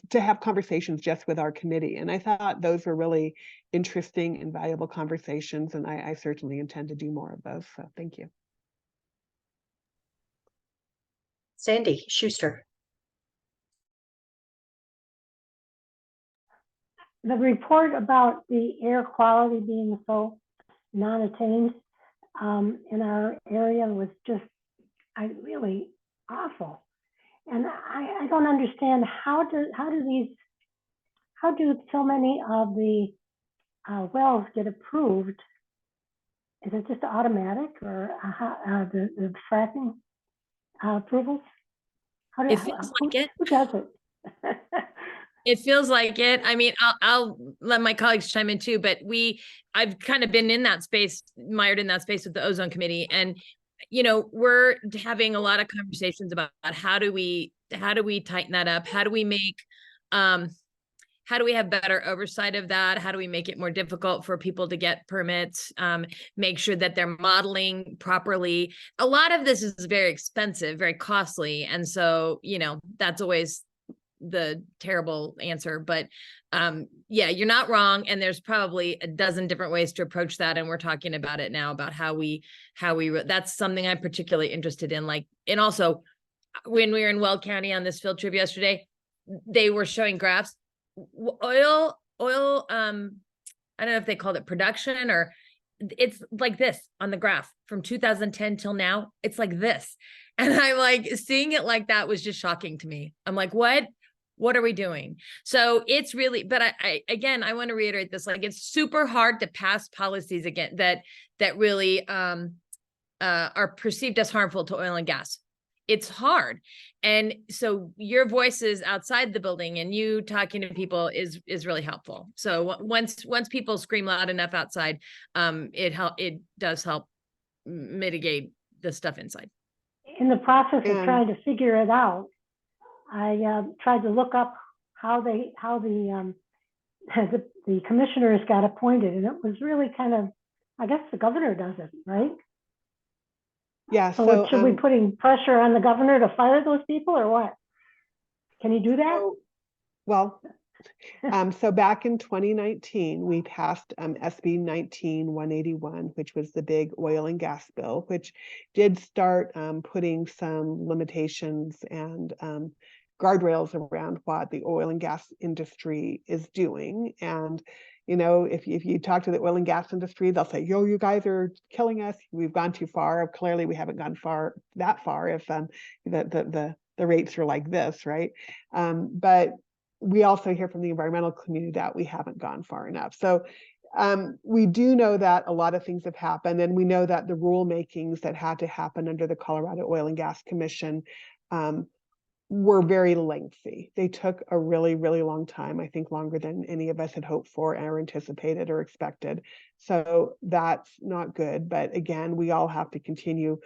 to have conversations just with our committee. And I thought those were really interesting and valuable conversations, and I certainly intend to do more of those. So thank you. Sandy Schuster. The report about the air quality being so non-attained in our area was just really awful. And I don't understand how do so many of the wells get approved? Is it just automatic, or the fracking approvals? It feels like it. Who does it? It feels like it. I mean, I'll let my colleagues chime in too, but I've kind of been in that space, mired in that space with the ozone committee. And, we're having a lot of conversations about how do we tighten that up? How do we make, how do we have better oversight of that? How do we make it more difficult for people to get permits? Make sure that they're modeling properly. A lot of this is very expensive, very costly. And so, that's always the terrible answer, but yeah, you're not wrong, and there's probably a dozen different ways to approach that, and we're talking about it now, about how we that's something I'm particularly interested in. And also, when we were in Weld County on this field trip yesterday, they were showing graphs. Oil I don't know if they called it production, or it's like this on the graph from 2010 till now. It's like this, and I'm like, seeing it like that was just shocking to me. I'm like, what are we doing? So it's really, but I want to reiterate this, it's super hard to pass policies again that really are perceived as harmful to oil and gas. It's hard. And so your voices outside the building and you talking to people is really helpful. So once people scream loud enough outside, it does help mitigate the stuff inside. In the process of trying to figure it out, I tried to look up how the commissioners got appointed, and it was really kind of, I guess the governor does it, right? Yeah. So should we putting pressure on the governor to fire those people, or what? Can you do that? So back in 2019, we passed SB 19-181, which was the big oil and gas bill, which did start putting some limitations and guardrails around what the oil and gas industry is doing. And, if you talk to the oil and gas industry, they'll say, yo, you guys are killing us. We've gone too far. Clearly, we haven't gone that far if the rates are like this, right? But we also hear from the environmental community that we haven't gone far enough. So we do know that a lot of things have happened, and we know that the rulemakings that had to happen under the Colorado Oil and Gas Commission were very lengthy. They took a really, really long time, I think longer than any of us had hoped for or anticipated or expected. So that's not good. But again, we all have to continue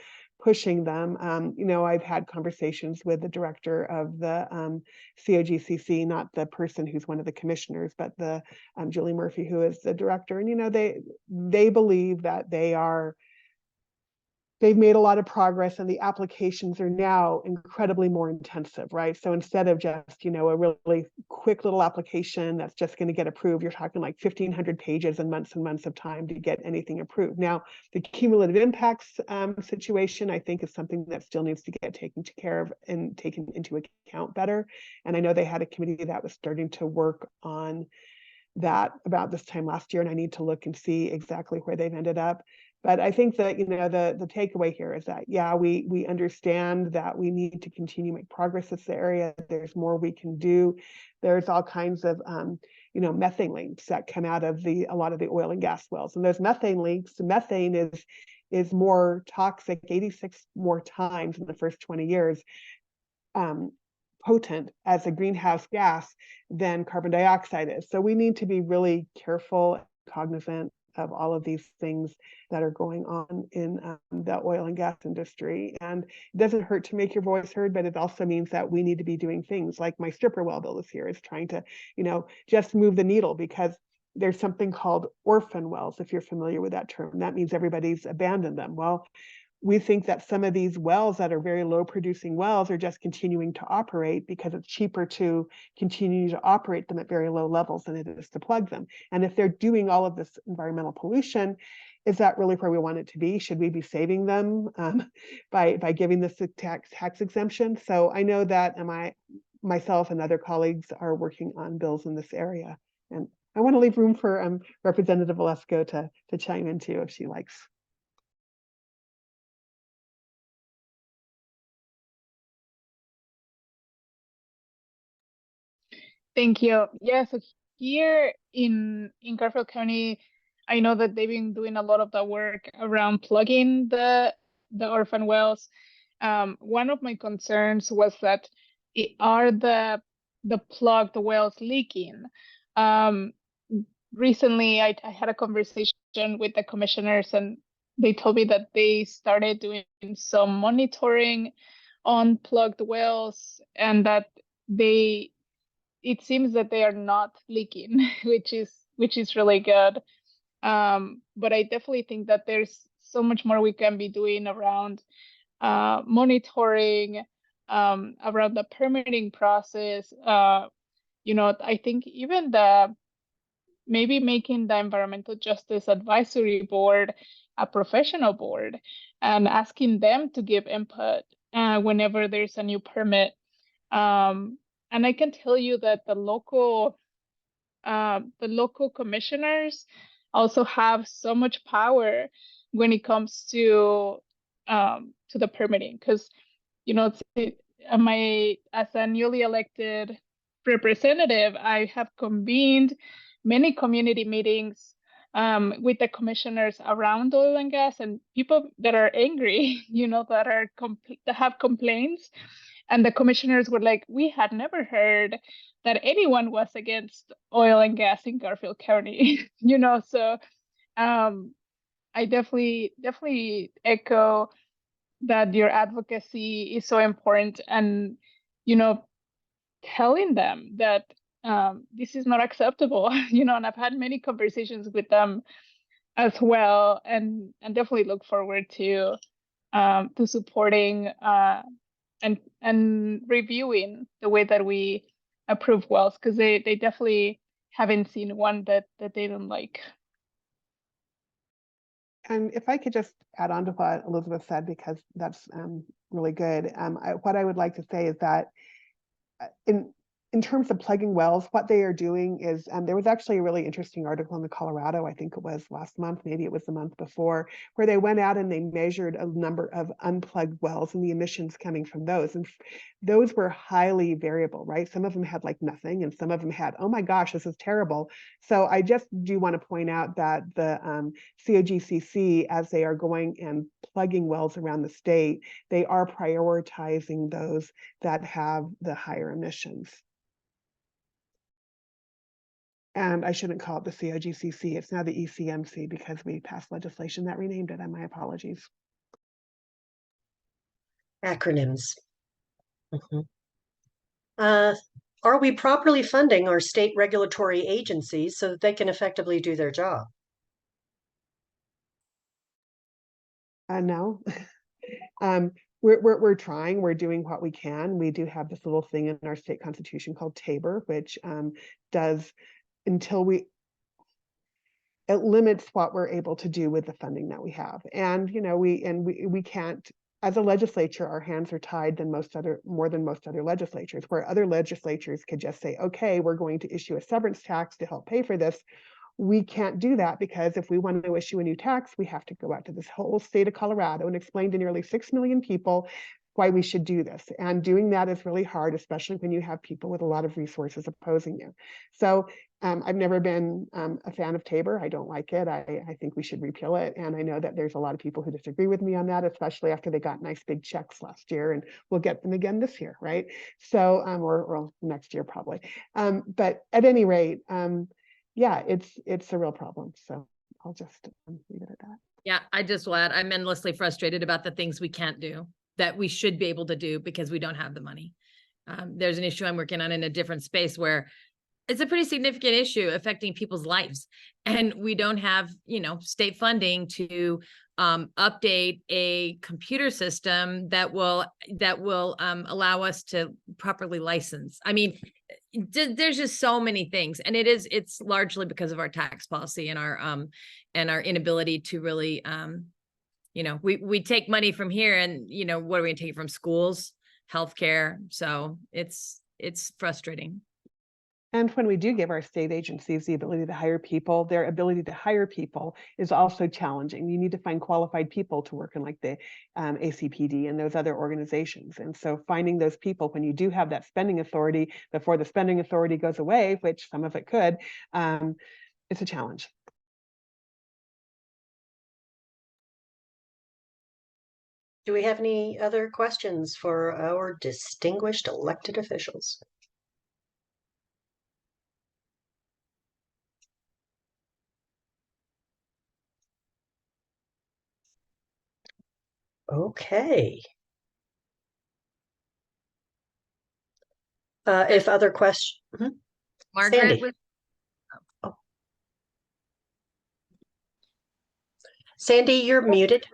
pushing them. I've had conversations with the director of the COGCC, not the person who's one of the commissioners, but the Julie Murphy, who is the director. And, they believe that they've made a lot of progress, and the applications are now incredibly more intensive, right? So instead of just, a really quick little application that's just going to get approved, you're talking like 1,500 pages and months of time to get anything approved. Now, the cumulative impacts situation, I think, is something that still needs to get taken care of and taken into account better. And I know they had a committee that was starting to work on that about this time last year, and I need to look and see exactly where they've ended up. But I think that, the takeaway here is that, yeah, we understand that we need to continue to make progress in this area. There's more we can do. There's all kinds of, methane leaks that come out of a lot of the oil and gas wells. And those methane leaks, methane is more toxic, 86 more times in the first 20 years, potent as a greenhouse gas than carbon dioxide is. So we need to be really careful, cognizant of all of these things that are going on in the oil and gas industry. And it doesn't hurt to make your voice heard, but it also means that we need to be doing things like my stripper well bill this year is trying to, just move the needle, because there's something called orphan wells, if you're familiar with that term. That means everybody's abandoned them. Well, we think that some of these wells that are very low producing wells are just continuing to operate because it's cheaper to continue to operate them at very low levels than it is to plug them. And if they're doing all of this environmental pollution, is that really where we want it to be? Should we be saving them by giving this a tax exemption? So I know that myself and other colleagues are working on bills in this area. And I want to leave room for Representative Velasco to chime in too, if she likes. Thank you. Yeah, so here in Garfield County, I know that they've been doing a lot of the work around plugging the orphan wells. One of my concerns was that are the plugged wells leaking? Recently, I had a conversation with the commissioners, and they told me that they started doing some monitoring on plugged wells, and that it seems that they are not leaking, which is really good. But I definitely think that there's so much more we can be doing around monitoring, around the permitting process. I think even maybe making the Environmental Justice Advisory Board a professional board and asking them to give input whenever there's a new permit. And I can tell you that the local commissioners also have so much power when it comes to the permitting, because as a newly elected representative, I have convened many community meetings with the commissioners around oil and gas, and people that are angry, that have complaints. And the commissioners were like, we had never heard that anyone was against oil and gas in Garfield County, so I definitely echo that your advocacy is so important, and, telling them that this is not acceptable, and I've had many conversations with them as well, and definitely look forward to supporting and reviewing the way that we approve wells, because they definitely haven't seen one that they don't like. And if I could just add on to what Elizabeth said, because that's really good. What I would like to say is that in terms of plugging wells, what they are doing is, there was actually a really interesting article in the Colorado, I think it was last month, maybe it was the month before, where they went out and they measured a number of unplugged wells and the emissions coming from those. And those were highly variable, right? Some of them had like nothing, and some of them had, oh my gosh, this is terrible. So I just do want to point out that the COGCC, as they are going and plugging wells around the state, they are prioritizing those that have the higher emissions. And I shouldn't call it the COGCC. It's now the ECMC because we passed legislation that renamed it, and my apologies. Acronyms. Are we properly funding our state regulatory agencies so that they can effectively do their job? No. We're trying, we're doing what we can. We do have this little thing in our state constitution called TABOR, which does, it limits what we're able to do with the funding that we have. And we can't, as a legislature, our hands are tied more than most other legislatures, where other legislatures could just say, okay, we're going to issue a severance tax to help pay for this. We can't do that, because if we want to issue a new tax, we have to go out to this whole state of Colorado and explain to nearly 6 million people why we should do this. And doing that is really hard, especially when you have people with a lot of resources opposing you. So I've never been a fan of TABOR. I don't like it. I think we should repeal it. And I know that there's a lot of people who disagree with me on that, especially after they got nice big checks last year, and we'll get them again this year, right? So, or next year probably. But at any rate, yeah, it's a real problem. So I'll just leave it at that. Yeah, I just will add, I'm endlessly frustrated about the things we can't do that we should be able to do because we don't have the money. There's an issue I'm working on in a different space where it's a pretty significant issue affecting people's lives. And we don't have, state funding to update a computer system that will allow us to properly license. I mean, there's just so many things, and it's largely because of our tax policy and our inability to really, we take money from here, and what are we gonna take it from? Schools, healthcare. So it's frustrating. And when we do give our state agencies the ability to hire people, their ability to hire people is also challenging. You need to find qualified people to work in like the ACPD and those other organizations. And so finding those people when you do have that spending authority before the spending authority goes away, which some of it could, it's a challenge. Do we have any other questions for our distinguished elected officials? Okay. If other questions, Margaret, Sandy. Oh. Sandy, you're muted.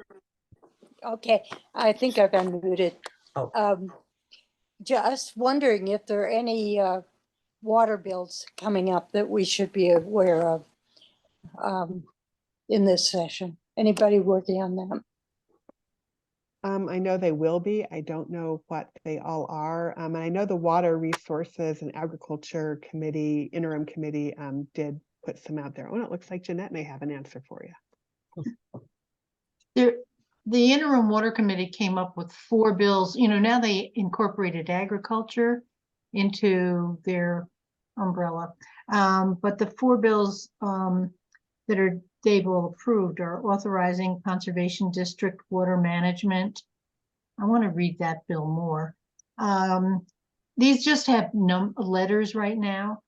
Okay, I think I've unmuted. Oh. Just wondering if there are any water bills coming up that we should be aware of in this session. Anybody working on them? I know they will be. I don't know what they all are. And I know the Water Resources and Agriculture Committee, interim committee, did put some out there. Oh, it looks like Jeanette may have an answer for you. The interim water committee came up with 4 bills. Now they incorporated agriculture into their umbrella. But the 4 bills that are Dable approved are authorizing conservation district water management. I want to read that bill more. These just have letters right now.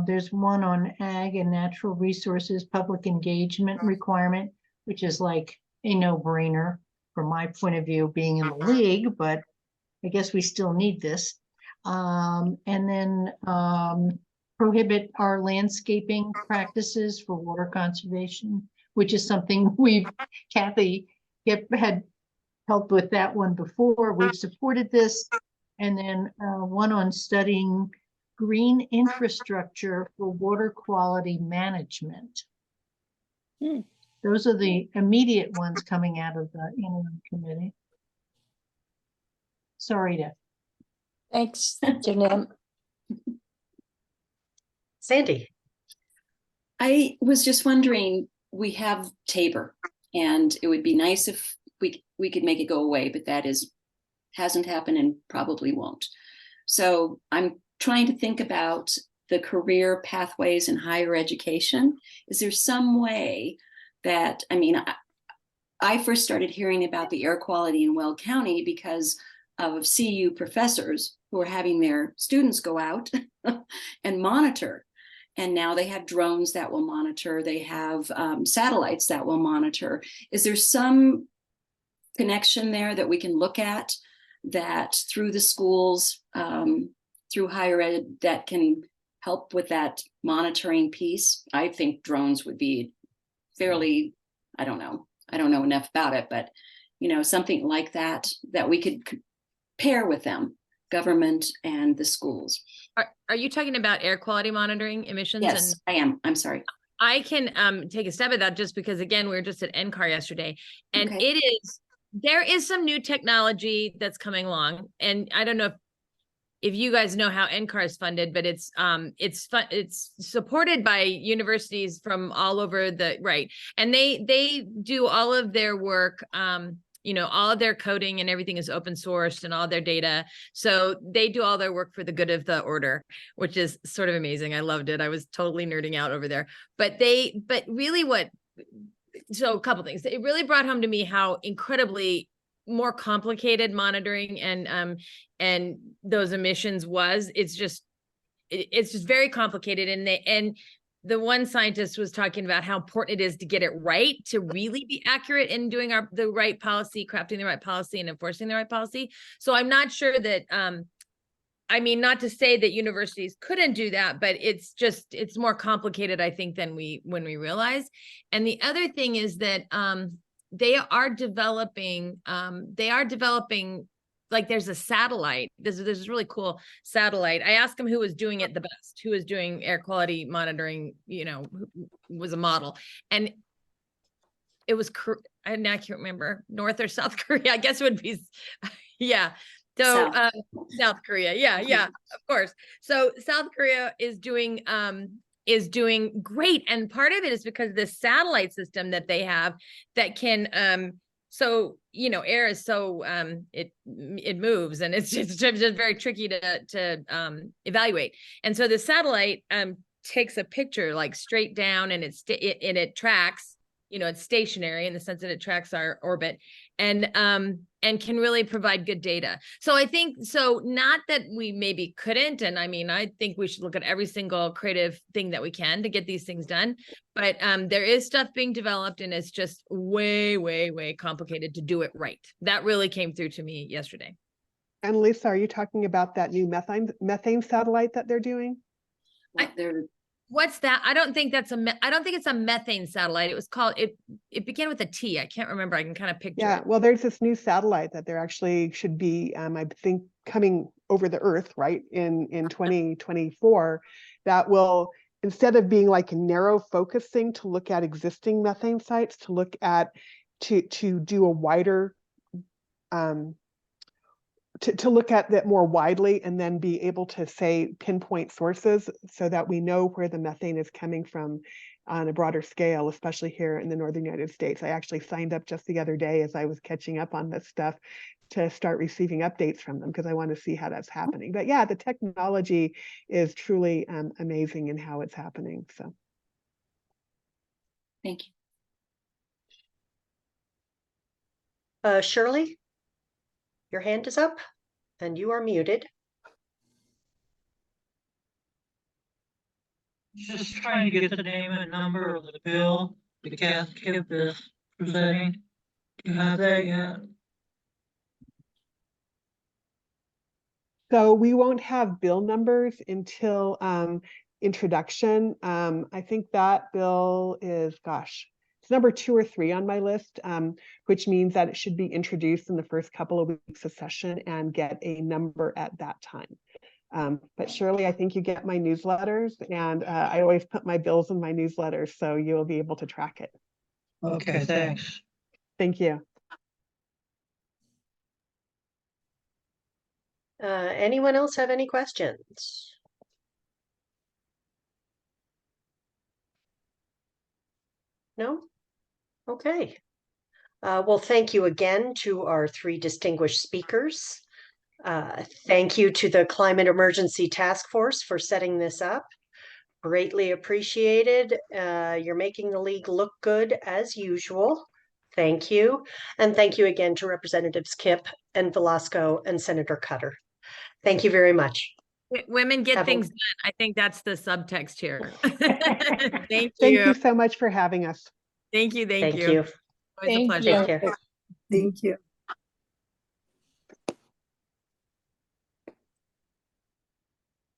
There's one on ag and natural resources public engagement requirement, which is like a no-brainer from my point of view, being in the league, but I guess we still need this. And then prohibit our landscaping practices for water conservation, which is something Cathy had helped with that one before. We've supported this. And then one on studying green infrastructure for water quality management. Those are the immediate ones coming out of the interim committee. Sorry to. Thanks, Jeanette. Sandy. I was just wondering, we have Tabor, and it would be nice if we could make it go away, but that hasn't happened and probably won't. So I'm trying to think about the career pathways in higher education. Is there some way that, I first started hearing about the air quality in Weld County because of CU professors who are having their students go out and monitor. And now they have drones that will monitor. They have satellites that will monitor. Is there some connection there that we can look at that through the schools, through higher ed, that can help with that monitoring piece? I think drones would be fairly, I don't know enough about it, but something like that we could pair with them, government and the schools. Are you talking about air quality monitoring emissions? Yes, I am. I'm sorry. I can take a stab at that just because, again, we were just at NCAR yesterday, and Okay. there is some new technology that's coming along. And I don't know if you guys know how NCAR is funded, but it's supported by universities from all over right. And they do all of their work, all of their coding and everything is open sourced and all their data. So they do all their work for the good of the order, which is sort of amazing. I loved it. I was totally nerding out over there. But really so a couple things. It really brought home to me how incredibly more complicated monitoring and those emissions was. It's just very complicated, and the one scientist was talking about how important it is to get it right, to really be accurate in doing the right policy, crafting the right policy, and enforcing the right policy. So I'm not sure that, I mean, not to say that universities couldn't do that, but it's more complicated, I think, than when we realize. And the other thing is that they are developing, like there's a satellite. There's this really cool satellite. I asked him who was doing it the best, who was doing air quality monitoring, you know, who was a model. And it was, I can't remember, North or South Korea. I guess it would be, yeah. So South Korea. Yeah, of course. So South Korea is doing great. And part of it is because of this satellite system that they have that can, so, you know, air is so, it moves, and it's just very tricky to evaluate. And so the satellite takes a picture like straight down, and it tracks, you know, it's stationary in the sense that it tracks our orbit, and can really provide good data. So I think, so not that we maybe couldn't, and I mean, I think we should look at every single creative thing that we can to get these things done, but there is stuff being developed, and it's just way, way, way complicated to do it right. That really came through to me yesterday. And Lisa, are you talking about that new methane satellite that they're doing? What's that? I don't think it's a methane satellite. It was called, it began with a T. I can't remember. I can kind of picture it. Well, there's this new satellite that there actually should be, I think, coming over the Earth, right, in 2024, that will, instead of being like a narrow focusing to look at existing methane sites, to look at, to do a wider, to look at that more widely, and then be able to say pinpoint sources so that we know where the methane is coming from on a broader scale, especially here in the Northern United States. I actually signed up just the other day as I was catching up on this stuff to start receiving updates from them, because I want to see how that's happening. But yeah, the technology is truly amazing in how it's happening. So Thank you. Shirley, your hand is up and you are muted. Just trying to get the name and number of the bill that Cathy Kipp is presenting. Do you have that yet? So we won't have bill numbers until introduction. I think that bill is, gosh, it's number 2 or 3 on my list, which means that it should be introduced in the first couple of weeks of session and get a number at that time. But Shirley, I think you get my newsletters, and I always put my bills in my newsletters, so you'll be able to track it. Okay, thanks. Thank you. Anyone else have any questions? No? Okay. Well, thank you again to our 3 distinguished speakers. Thank you to the Climate Emergency Task Force for setting this up. Greatly appreciated. You're making the league look good as usual. Thank you. And thank you again to Representatives Kipp and Velasco and Senator Cutter. Thank you very much. Women get things done. I think that's the subtext here. Thank you. Thank you so much for having us. Thank you. Thank you. Always a pleasure. Thank you. Thank you.